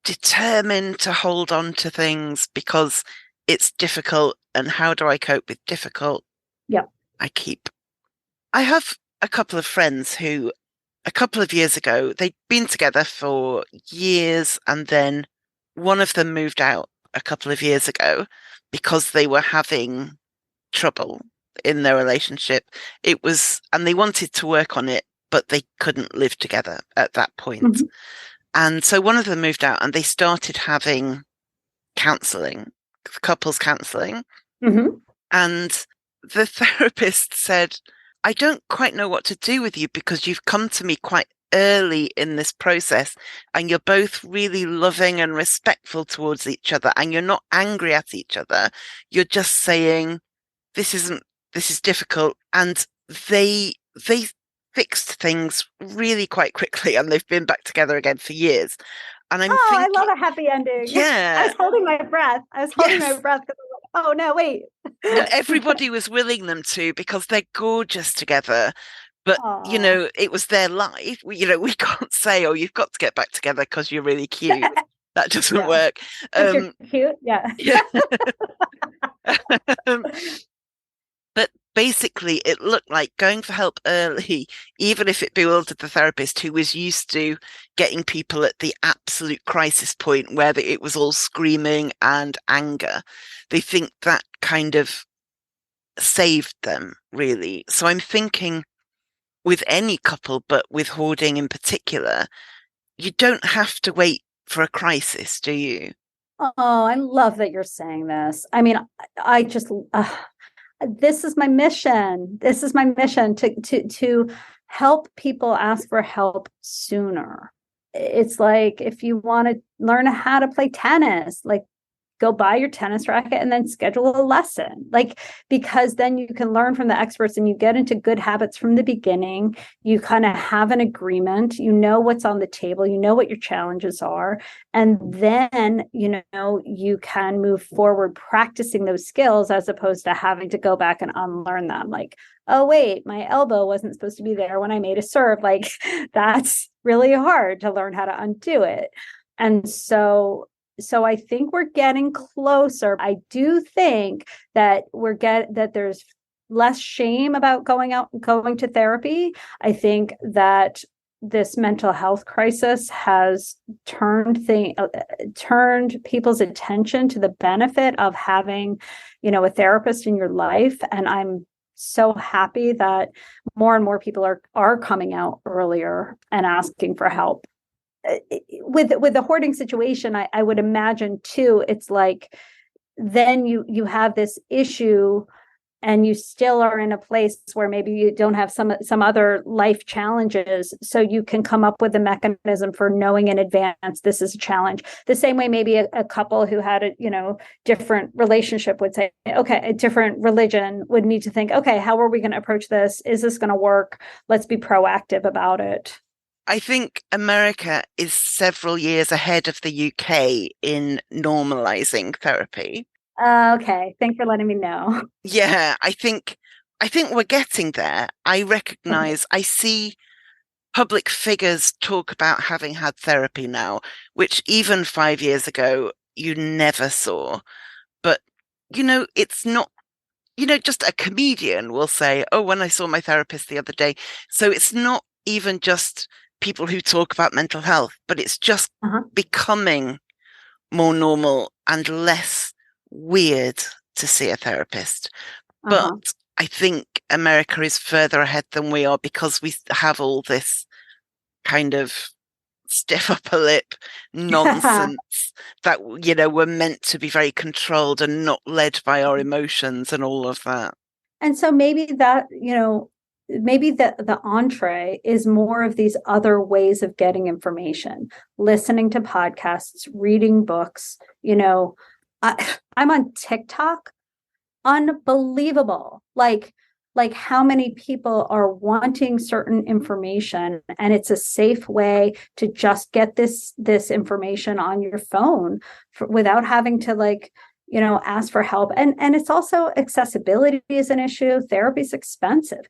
S1: determined to hold on to things because it's difficult. And how do I cope with difficult?
S6: Yeah.
S1: I have a couple of friends who a couple of years ago, they'd been together for years, and then one of them moved out a couple of years ago because they were having trouble in their relationship. And they wanted to work on it, but they couldn't live together at that point.
S6: Mm-hmm.
S1: And so one of them moved out and they started having counseling, couples counseling.
S6: Mm-hmm.
S1: And the therapist said, I don't quite know what to do with you because you've come to me quite early in this process and you're both really loving and respectful towards each other and you're not angry at each other. You're just saying, this is difficult. And they fixed things really quite quickly and they've been back together again for years. And I'm thinking,
S6: I love a happy ending.
S1: Yeah.
S6: I was holding my breath. My breath. Oh no, wait.
S1: No, everybody was willing them to because they're gorgeous together. But, it was their life. We can't say, oh, you've got to get back together because you're really cute. That doesn't work.
S6: You're cute. Yeah.
S1: Yeah. But basically, it looked like going for help early, even if it bewildered the therapist who was used to getting people at the absolute crisis point where it was all screaming and anger. They think that kind of saved them, really. So I'm thinking with any couple, but with hoarding in particular, you don't have to wait for a crisis, do you?
S6: Oh, I love that you're saying this. I mean, I just this is my mission. This is my mission to help people ask for help sooner. It's like if you want to learn how to play tennis, like go buy your tennis racket and then schedule a lesson, because then you can learn from the experts and you get into good habits from the beginning. You kind of have an agreement, you know what's on the table, you know what your challenges are, and then you can move forward practicing those skills as opposed to having to go back and unlearn them. Like, oh wait, my elbow wasn't supposed to be there when I made a serve. Like, that's really hard to learn how to undo it. And so I think we're getting closer. I do think that that there's less shame about going to therapy. I think that this mental health crisis has turned people's attention to the benefit of having, a therapist in your life. And I'm so happy that more and more people are coming out earlier and asking for help. With the hoarding situation, I would imagine too, it's like then you have this issue and you still are in a place where maybe you don't have some other life challenges, so you can come up with a mechanism for knowing in advance this is a challenge. The same way maybe a couple who had a different relationship would say, okay, a different religion would need to think, okay, how are we going to approach this? Is this going to work? Let's be proactive about it.
S1: I think America is several years ahead of the UK in normalizing therapy.
S6: Okay, thanks for letting me know.
S1: Yeah, I think we're getting there. I recognize, I see public figures talk about having had therapy now, which even 5 years ago you never saw. But, it's not, just a comedian will say, oh, when I saw my therapist the other day. So it's not even just people who talk about mental health, but it's just becoming more normal and less weird to see a therapist. But I think America is further ahead than we are because we have all this kind of stiff upper lip nonsense that, we're meant to be very controlled and not led by our emotions and all of that.
S6: And so maybe that, maybe the entree is more of these other ways of getting information, listening to podcasts, reading books. I'm on TikTok. Unbelievable. Like, like how many people are wanting certain information, and it's a safe way to just get this information on your phone without having to like, ask for help. And it's also accessibility is an issue. Therapy is expensive.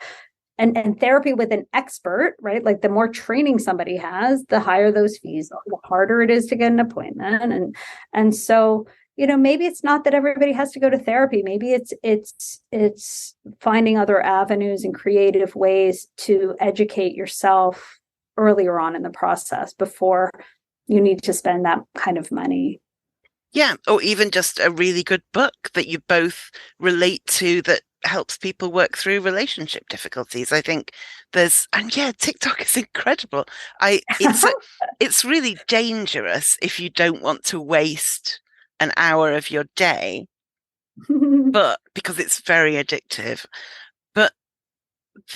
S6: And therapy with an expert, right? Like the more training somebody has, the higher those fees are, the harder it is to get an appointment. And so, maybe it's not that everybody has to go to therapy. Maybe it's finding other avenues and creative ways to educate yourself earlier on in the process before you need to spend that kind of money.
S1: Yeah, or even just a really good book that you both relate to that helps people work through relationship difficulties. I think TikTok is incredible. It's really dangerous if you don't want to waste an hour of your day, but because it's very addictive. But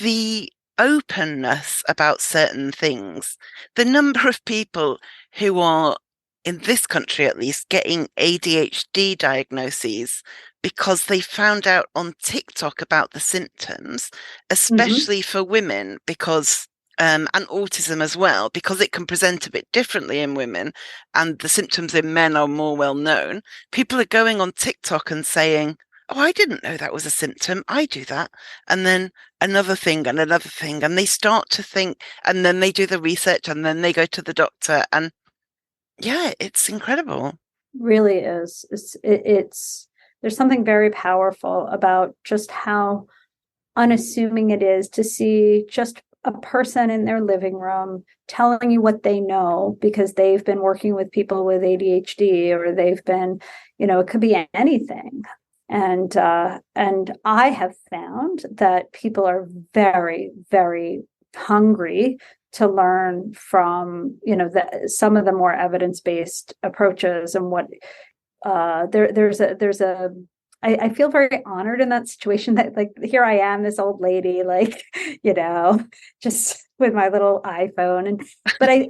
S1: the openness about certain things, the number of people who are, in this country at least, getting ADHD diagnoses because they found out on TikTok about the symptoms, especially for women, because and autism as well, because it can present a bit differently in women and the symptoms in men are more well known. People are going on TikTok and saying, oh, I didn't know that was a symptom. I do that. And then another thing and another thing. And they start to think, and then they do the research and then they go to the doctor. And yeah, it's incredible.
S6: Really is. It's there's something very powerful about just how unassuming it is to see just a person in their living room telling you what they know because they've been working with people with ADHD, or they've been, it could be anything. And I have found that people are very, very hungry to learn from, some of the more evidence-based approaches. And what I feel very honored in that situation that, like, here I am, this old lady, like, just with my little iPhone. I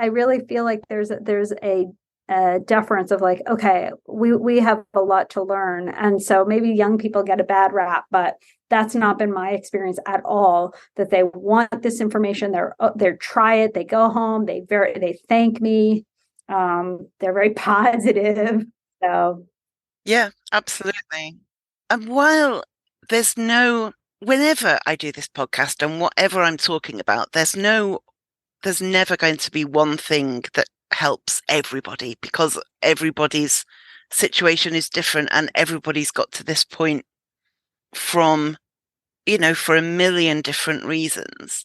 S6: really feel like there's a deference of like, okay, we have a lot to learn. And so maybe young people get a bad rap, but that's not been my experience at all, that they want this information. They're try it, they go home, they thank me. They're very positive. So
S1: yeah, absolutely. And while whenever I do this podcast and whatever I'm talking about, there's never going to be one thing that helps everybody, because everybody's situation is different and everybody's got to this point from, for a million different reasons.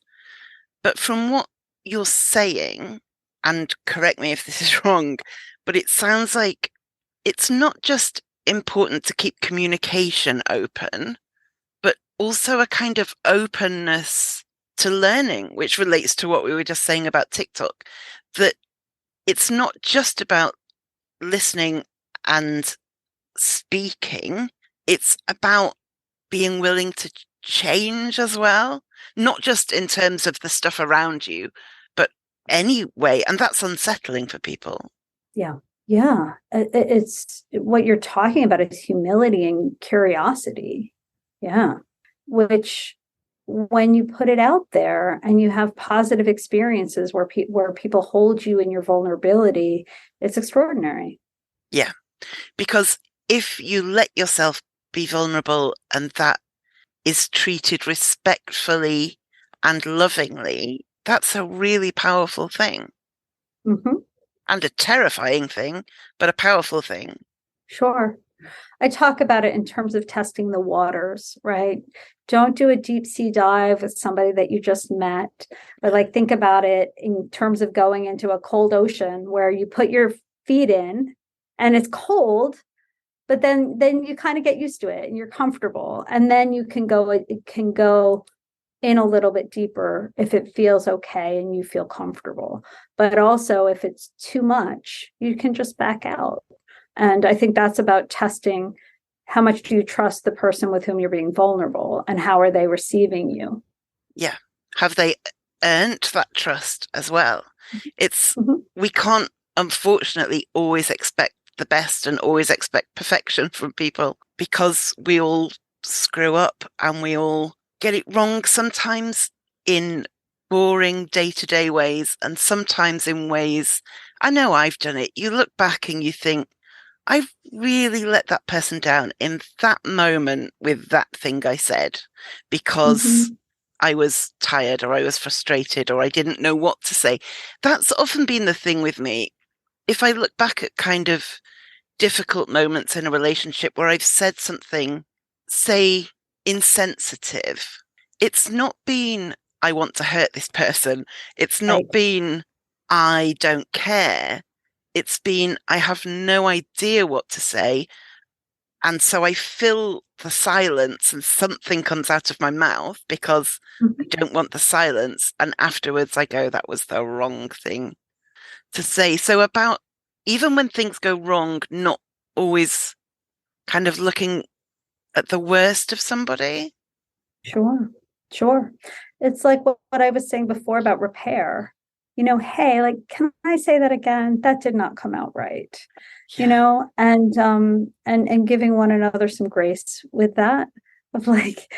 S1: But from what you're saying, and correct me if this is wrong, but it sounds like it's not just important to keep communication open, but also a kind of openness to learning, which relates to what we were just saying about TikTok, that it's not just about listening and speaking, it's about being willing to change as well, not just in terms of the stuff around you, but anyway. And that's unsettling for people.
S6: Yeah. Yeah. It's what you're talking about is humility and curiosity. Yeah. Which, when you put it out there and you have positive experiences where people hold you in your vulnerability, it's extraordinary.
S1: Yeah. Because if you let yourself be vulnerable and that is treated respectfully and lovingly, that's a really powerful thing.
S6: Mm-hmm.
S1: And a terrifying thing, but a powerful thing.
S6: Sure. I talk about it in terms of testing the waters, right? Don't do a deep sea dive with somebody that you just met, but like think about it in terms of going into a cold ocean where you put your feet in and it's cold, but then you kind of get used to it and you're comfortable. And then it can go in a little bit deeper if it feels okay and you feel comfortable. But also if it's too much, you can just back out. And I think that's about testing how much do you trust the person with whom you're being vulnerable, and how are they receiving you?
S1: Yeah. Have they earned that trust as well? We can't, unfortunately, always expect the best and always expect perfection from people. because we all screw up and we all get it wrong, sometimes in boring day-to-day ways and sometimes in ways, I know I've done it. You look back and you think, I've really let that person down in that moment with that thing I said because
S6: Mhm.
S1: I was tired or I was frustrated or I didn't know what to say. That's often been the thing with me. If I look back at kind of difficult moments in a relationship where I've said something, say, insensitive, it's not been, I want to hurt this person. It's not
S6: Right.
S1: been, I don't care. It's been, I have no idea what to say. And so I fill the silence and something comes out of my mouth because I
S6: Mhm.
S1: don't want the silence. And afterwards I go, that was the wrong thing to say. So about even when things go wrong, not always kind of looking at the worst of somebody.
S6: Sure, sure. It's like what I was saying before about repair. Hey, like, can I say that again? That did not come out right.
S1: Yeah.
S6: And giving one another some grace with that of like,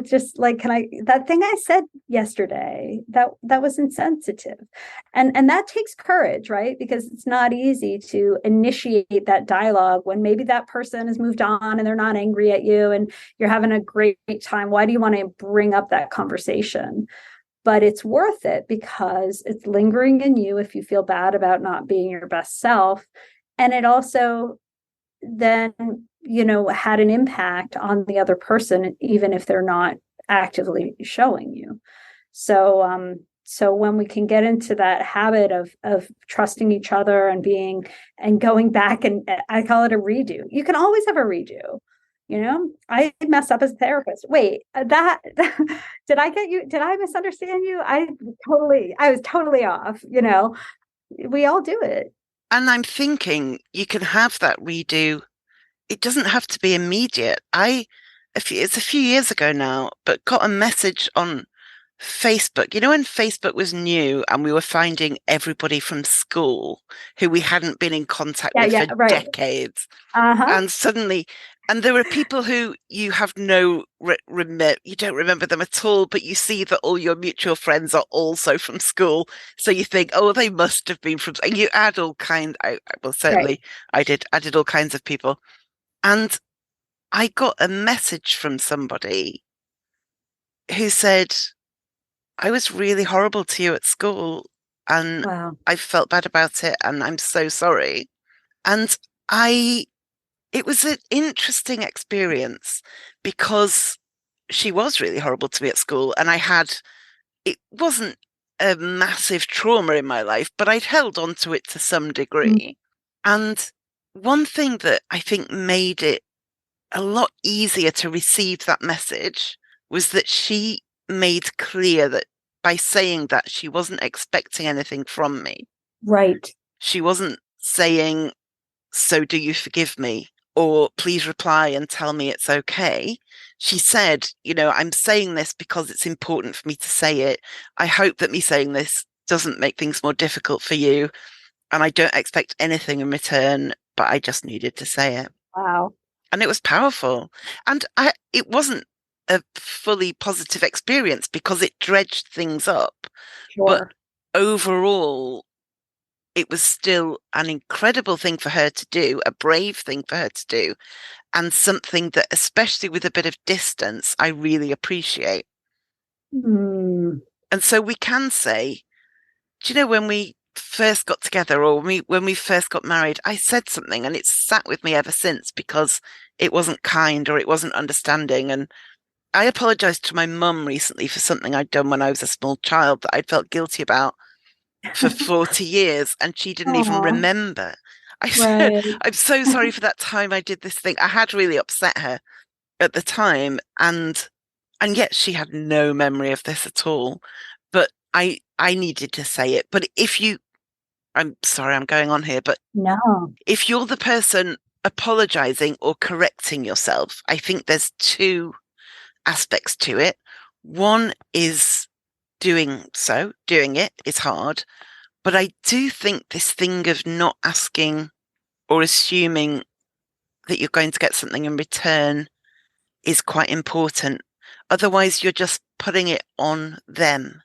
S6: just like, can I that thing I said yesterday that was insensitive, and that takes courage, right? Because it's not easy to initiate that dialogue when maybe that person has moved on and they're not angry at you and you're having a great time. Why do you want to bring up that conversation? But it's worth it because it's lingering in you if you feel bad about not being your best self. And it also then, had an impact on the other person, even if they're not actively showing you. So when we can get into that habit of trusting each other and going back, and I call it a redo. You can always have a redo. I mess up as a therapist. Wait, that did I misunderstand you? I was totally off. We all do it.
S1: And I'm thinking you can have that redo. It doesn't have to be immediate. It's a few years ago now, but got a message on Facebook. You know, when Facebook was new and we were finding everybody from school who we hadn't been in contact
S6: Yeah,
S1: with
S6: yeah,
S1: for
S6: right.
S1: decades.
S6: Uh-huh.
S1: And suddenly, and there are people who you have you don't remember them at all, but you see that all your mutual friends are also from school. So you think, oh, they must have been from, and you add all kinds, well,
S6: Right.
S1: certainly I did all kinds of people. And I got a message from somebody who said, I was really horrible to you at school and
S6: Wow.
S1: I felt bad about it and I'm so sorry. And I, it was an interesting experience because she was really horrible to me at school and it wasn't a massive trauma in my life, but I'd held on to it to some
S6: Mm.
S1: degree. And one thing that I think made it a lot easier to receive that message was that she made clear that by saying that she wasn't expecting anything from me.
S6: Right.
S1: She wasn't saying, so do you forgive me? Or please reply and tell me it's okay. She said, I'm saying this because it's important for me to say it. I hope that me saying this doesn't make things more difficult for you. And I don't expect anything in return, but I just needed to say it.
S6: Wow.
S1: And it was powerful. And it wasn't a fully positive experience because it dredged things up. But
S6: Sure.
S1: overall, it was still an incredible thing for her to do, a brave thing for her to do, and something that, especially with a bit of distance, I really appreciate.
S6: Mm.
S1: And so we can say, do you know, when we first got together or when we first got married, I said something and it's sat with me ever since because it wasn't kind or it wasn't understanding. And I apologized to my mum recently for something I'd done when I was a small child that I'd felt guilty about for 40 years and she didn't even
S6: Aw,
S1: remember. I said,
S6: right.
S1: I'm so sorry for that time I did this thing. I had really upset her at the time and yet she had no memory of this at all. But I needed to say it. But if you I'm sorry I'm going on here, but
S6: No.
S1: if you're the person apologizing or correcting yourself, I think there's two aspects to it. One is doing it is hard. But I do think this thing of not asking or assuming that you're going to get something in return is quite important. Otherwise, you're just putting it on them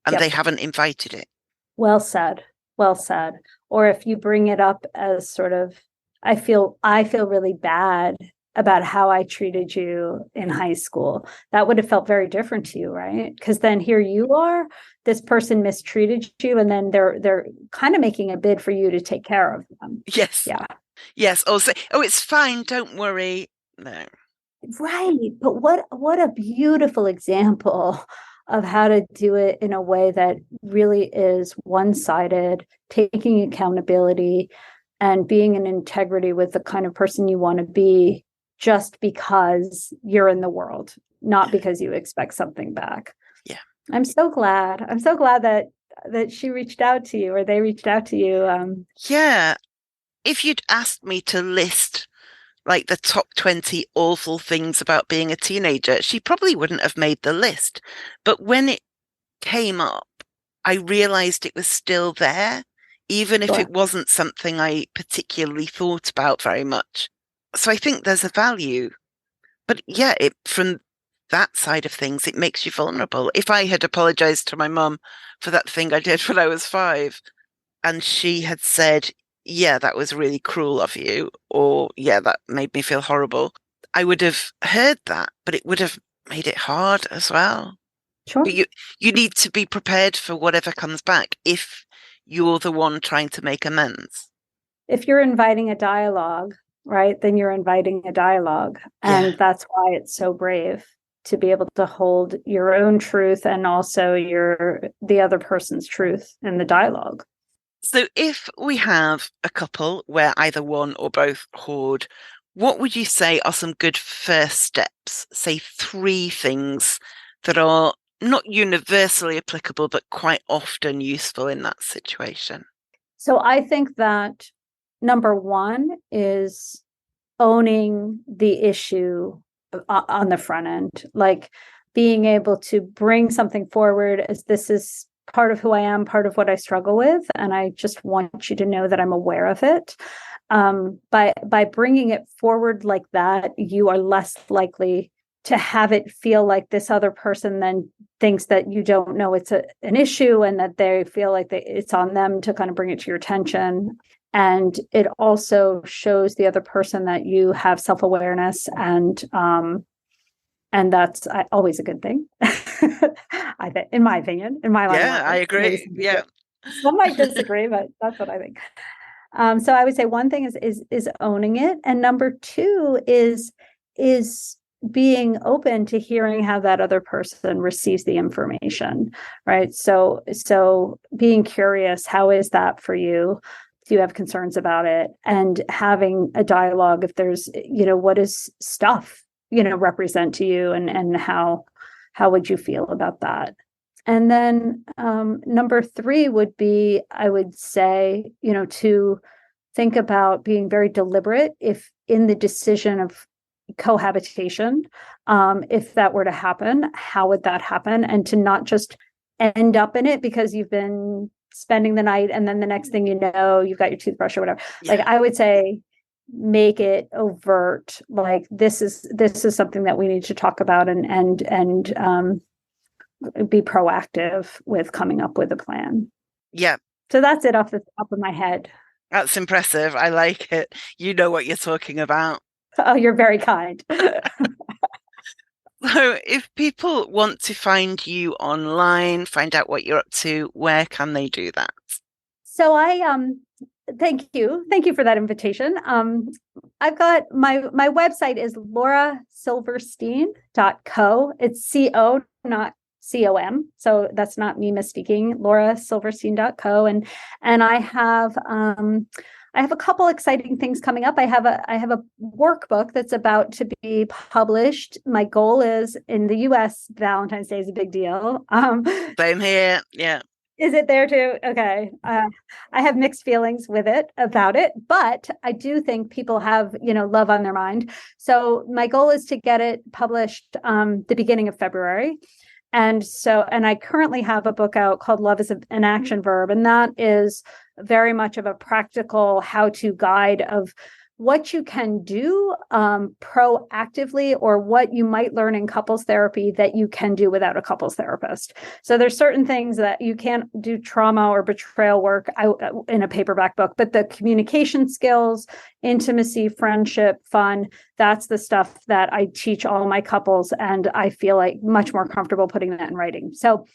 S1: and they
S6: Yep.
S1: haven't invited it.
S6: Well said. Well said. Or if you bring it up as sort of, I feel really bad about how I treated you in high school. That would have felt very different to you, right? Because then here you are, this person mistreated you, and then they're kind of making a bid for you to take care of them.
S1: Yes.
S6: Yeah.
S1: Yes. Or say, oh, it's fine. Don't worry. No.
S6: Right. But what a beautiful example of how to do it in a way that really is one-sided, taking accountability and being in integrity with the kind of person you want to be, just because you're in the world, not because you expect something back.
S1: Yeah.
S6: I'm so glad that she reached out to you, or they reached out to you.
S1: Yeah. If you'd asked me to list like the top 20 awful things about being a teenager, she probably wouldn't have made the list. But when it came up, I realized it was still there, even if
S6: Sure.
S1: it wasn't something I particularly thought about very much. So I think there's a value. But yeah, from that side of things, it makes you vulnerable. If I had apologized to my mum for that thing I did when I was 5, and she had said, yeah, that was really cruel of you, or yeah, that made me feel horrible, I would have heard that, but it would have made it hard as well.
S6: Sure.
S1: But you need to be prepared for whatever comes back if you're the one trying to make amends.
S6: If you're inviting a dialogue, right, then you're inviting a dialogue. And
S1: Yeah.
S6: that's why it's so brave to be able to hold your own truth and also the other person's truth in the dialogue.
S1: So if we have a couple where either one or both hoard, what would you say are some good first steps? Say 3 things that are not universally applicable, but quite often useful in that situation.
S6: So I think that number 1 is owning the issue on the front end, like being able to bring something forward as, this is part of who I am, part of what I struggle with, and I just want you to know that I'm aware of it. By bringing it forward like that, you are less likely to have it feel like this other person then thinks that you don't know it's an issue, and that they feel like it's on them to kind of bring it to your attention. And it also shows the other person that you have self-awareness, and that's always a good thing. I think, in my opinion, in my line of
S1: Yeah,
S6: work.
S1: I agree. Yeah.
S6: Some might disagree, but that's what I think. So I would say one thing is owning it, and number 2 is being open to hearing how that other person receives the information, right? So being curious, how is that for you? Do you have concerns about it? And having a dialogue, if there's, what does stuff, represent to you, and how would you feel about that? And then number 3 would be, I would say, to think about being very deliberate if in the decision of cohabitation, if that were to happen, how would that happen? And to not just end up in it because you've been spending the night and then the next thing you know, you've got your toothbrush or whatever.
S1: Yeah.
S6: Like, I would say, make it overt. Like, this is something that we need to talk about, and be proactive with coming up with a plan.
S1: Yeah.
S6: So that's it off the top of my head.
S1: That's impressive. I like it. You know what you're talking about.
S6: Oh, you're very kind.
S1: So if people want to find you online, find out what you're up to, where can they do that? So
S6: thank you for that invitation. I've got my website is laurasilverstein.co. It's co, not com, so that's not me misspeaking. laurasilverstein.co. And I have a couple exciting things coming up. I have a workbook that's about to be published. My goal is, in the US, Valentine's Day is a big deal.
S1: Same here. Yeah.
S6: Is it there too? Okay. I have mixed feelings about it, but I do think people have, love on their mind. So my goal is to get it published the beginning of February. And I currently have a book out called Love is an Action Verb. And that is very much of a practical how-to guide of what you can do proactively, or what you might learn in couples therapy that you can do without a couples therapist. So there's certain things that you can't do trauma or betrayal work in a paperback book, but the communication skills, intimacy, friendship, fun, that's the stuff that I teach all my couples, and I feel like much more comfortable putting that in writing. So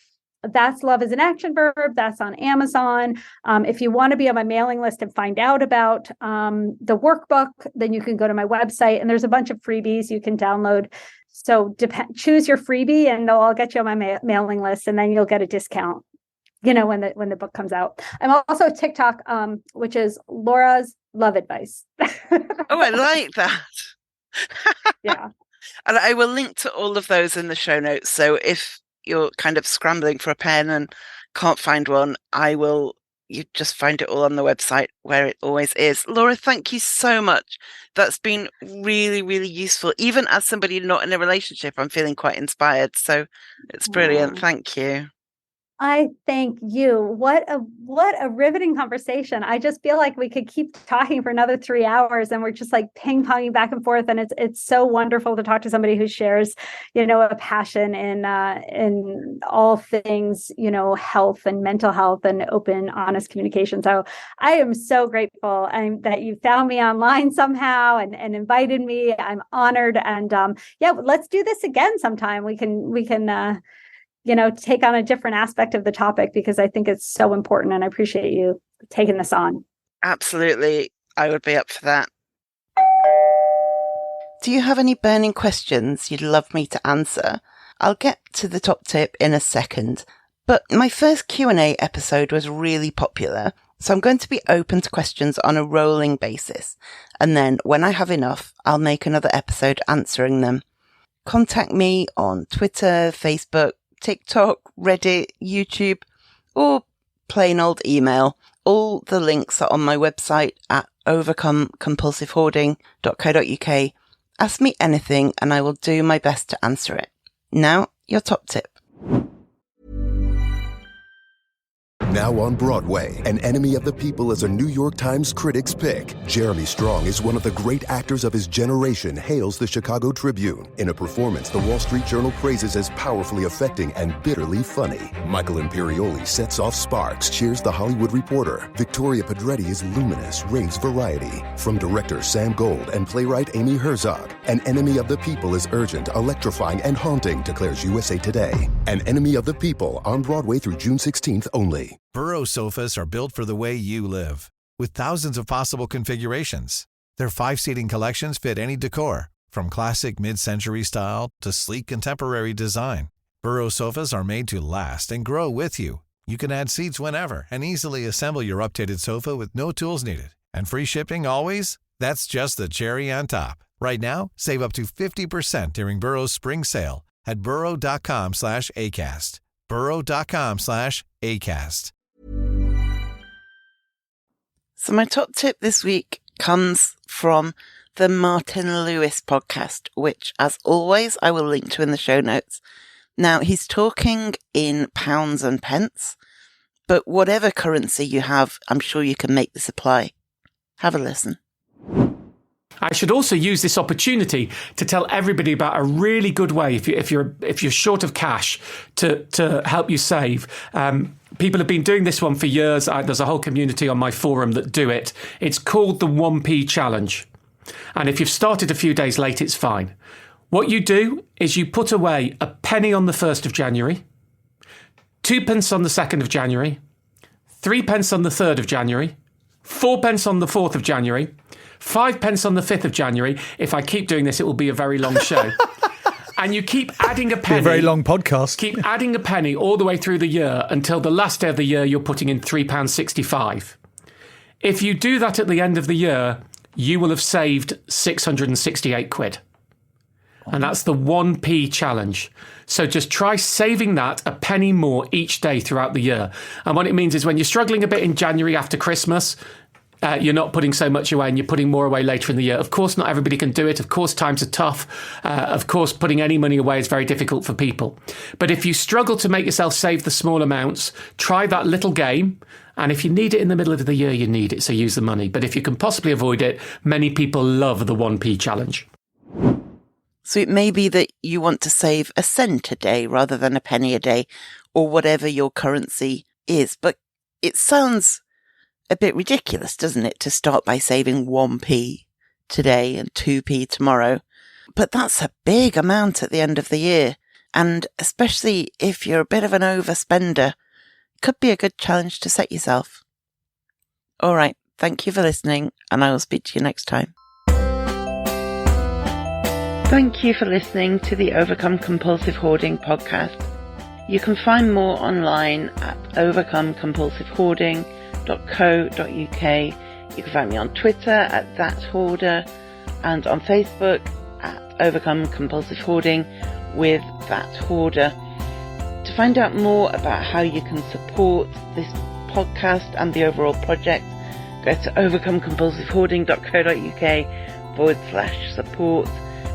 S6: that's Love is an Action Verb. That's on Amazon. If you want to be on my mailing list and find out about the workbook, then you can go to my website, and there's a bunch of freebies you can download. So choose your freebie, and I'll get you on my mailing list, and then you'll get a discount, when the book comes out. I'm also TikTok, which is Laura's Love Advice.
S1: Oh, I like that.
S6: Yeah.
S1: And I will link to all of those in the show notes. So if you're kind of scrambling for a pen and can't find one, you just find it all on the website where it always is. Laura, thank you so much. That's been really, really useful. Even as somebody not in a relationship, I'm feeling quite inspired. So it's brilliant. Thank you.
S6: I thank you. What a riveting conversation. I just feel like we could keep talking for another 3 hours, and we're just like ping-ponging back and forth. And it's so wonderful to talk to somebody who shares, a passion in all things, health and mental health and open, honest communication. So I am so grateful that you found me online somehow and invited me. I'm honored. And let's do this again sometime. We can take on a different aspect of the topic, because I think it's so important, and I appreciate you taking this on.
S1: Absolutely. I would be up for that. Do you have any burning questions you'd love me to answer? I'll get to the top tip in a second, but my first Q&A episode was really popular, so I'm going to be open to questions on a rolling basis, and then when I have enough, I'll make another episode answering them. Contact me on Twitter, Facebook, TikTok, Reddit, YouTube, or plain old email. All the links are on my website at overcomecompulsivehoarding.co.uk. Ask me anything and I will do my best to answer it. Now, your top tip.
S7: Now on Broadway, An Enemy of the People is a New York Times Critics' Pick. Jeremy Strong is one of the great actors of his generation, hails the Chicago Tribune. In a performance the Wall Street Journal praises as powerfully affecting and bitterly funny. Michael Imperioli sets off sparks, cheers the Hollywood Reporter. Victoria Pedretti is luminous, raves variety. From director Sam Gold and playwright Amy Herzog, An Enemy of the People is urgent, electrifying, and haunting, declares USA Today. An Enemy of the People, on Broadway through June 16th only.
S5: Burrow sofas are built for the way you live. With thousands of possible configurations. Their 5-seating collections fit any decor, from classic mid-century style to sleek contemporary design. Burrow sofas are made to last and grow with you. You can add seats whenever and easily assemble your updated sofa with no tools needed. And free shipping always? That's just the cherry on top. Right now, save up to 50% during Burrow's spring sale at burrow.com/ACAST. burrow.com/ACAST.
S1: So my top tip this week comes from the Martin Lewis podcast, which, as always, I will link to in the show notes. Now, he's talking in pounds and pence, but whatever currency you have, I'm sure you can make this apply. Have a listen.
S8: I should also use this opportunity to tell everybody about a really good way, if you're short of cash, to help you save. People have been doing this one for years. There's a whole community on my forum that do it. It's called the 1p Challenge. And if you've started a few days late, it's fine. What you do is you put away a penny on the 1st of January, 2 pence on the 2nd of January, 3 pence on the 3rd of January, 4 pence on the 4th of January, 5 pence on the 5th of January. If I keep doing this, it will be a very long show. And you keep adding a penny.
S9: A very long podcast.
S8: Keep adding a penny all the way through the year until the last day of the year you're putting in £3.65. If you do that at the end of the year, you will have saved 668 quid. And that's the 1p challenge. So just try saving that a penny more each day throughout the year. And what it means is when you're struggling a bit in January after Christmas, you're not putting so much away and you're putting more away later in the year. Of course, not everybody can do it. Of course, times are tough. Of course, putting any money away is very difficult for people. But if you struggle to make yourself save the small amounts, try that little game. And if you need it in the middle of the year, you need it, so use the money. But if you can possibly avoid it, many people love the 1p challenge.
S1: So it may be that you want to save a cent a day rather than a penny a day, or whatever your currency is. But it sounds a bit ridiculous, doesn't it, to start by saving 1p today and 2p tomorrow. But that's a big amount at the end of the year. And especially if you're a bit of an overspender, it could be a good challenge to set yourself. All right. Thank you for listening, and I will speak to you next time. Thank you for listening to the Overcome Compulsive Hoarding podcast. You can find more online at overcomecompulsivehoarding.co.uk. You can find me on Twitter at @thathoarder and on Facebook at Overcome Compulsive Hoarding with That Hoarder. To find out more about how you can support this podcast and the overall project, go to overcomecompulsivehoarding.co.uk/support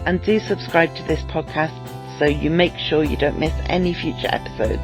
S1: and do subscribe to this podcast so you make sure you don't miss any future episodes.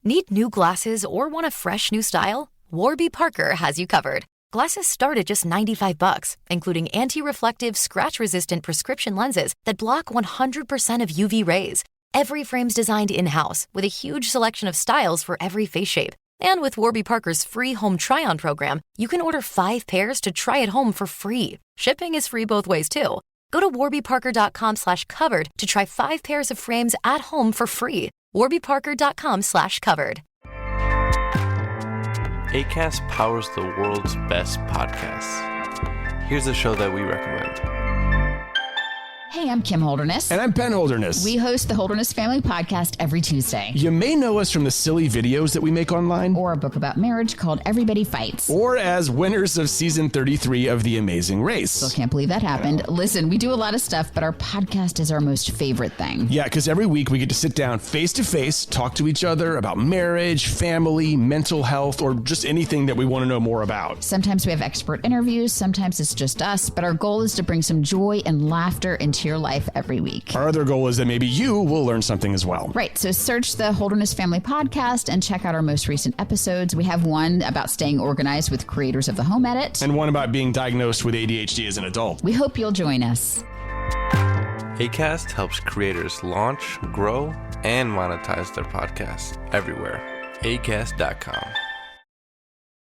S9: Need new glasses or want a fresh new style? Warby Parker has you covered. Glasses start at just $95, including anti-reflective, scratch-resistant prescription lenses that block 100% of UV rays. Every frame's designed in-house with a huge selection of styles for every face shape. And with Warby Parker's free home try-on program, you can order 5 pairs to try at home for free. Shipping is free both ways, too. Go to warbyparker.com/covered to try 5 pairs of frames at home for free. warbyparker.com/covered.
S10: Acast powers the world's best podcasts. Here's a show that we recommend.
S11: Hey, I'm Kim Holderness.
S12: And I'm Ben Holderness.
S11: We host the Holderness Family Podcast every Tuesday.
S12: You may know us from the silly videos that we make online.
S11: Or a book about marriage called Everybody Fights.
S12: Or as winners of season 33 of The Amazing Race.
S11: Still can't believe that happened. Listen, we do a lot of stuff, but our podcast is our most favorite thing.
S12: Yeah, because every week we get to sit down face to face, talk to each other about marriage, family, mental health, or just anything that we want to know more about.
S11: Sometimes we have expert interviews, sometimes it's just us, but our goal is to bring some joy and laughter into your life every week.
S12: Our other goal is that maybe you will learn something as well.
S11: Right. So search the Holderness Family Podcast and check out our most recent episodes. We have one about staying organized with creators of the Home Edit.
S12: And one about being diagnosed with ADHD as an adult.
S11: We hope you'll join us.
S10: Acast helps creators launch, grow, and monetize their podcasts everywhere. Acast.com.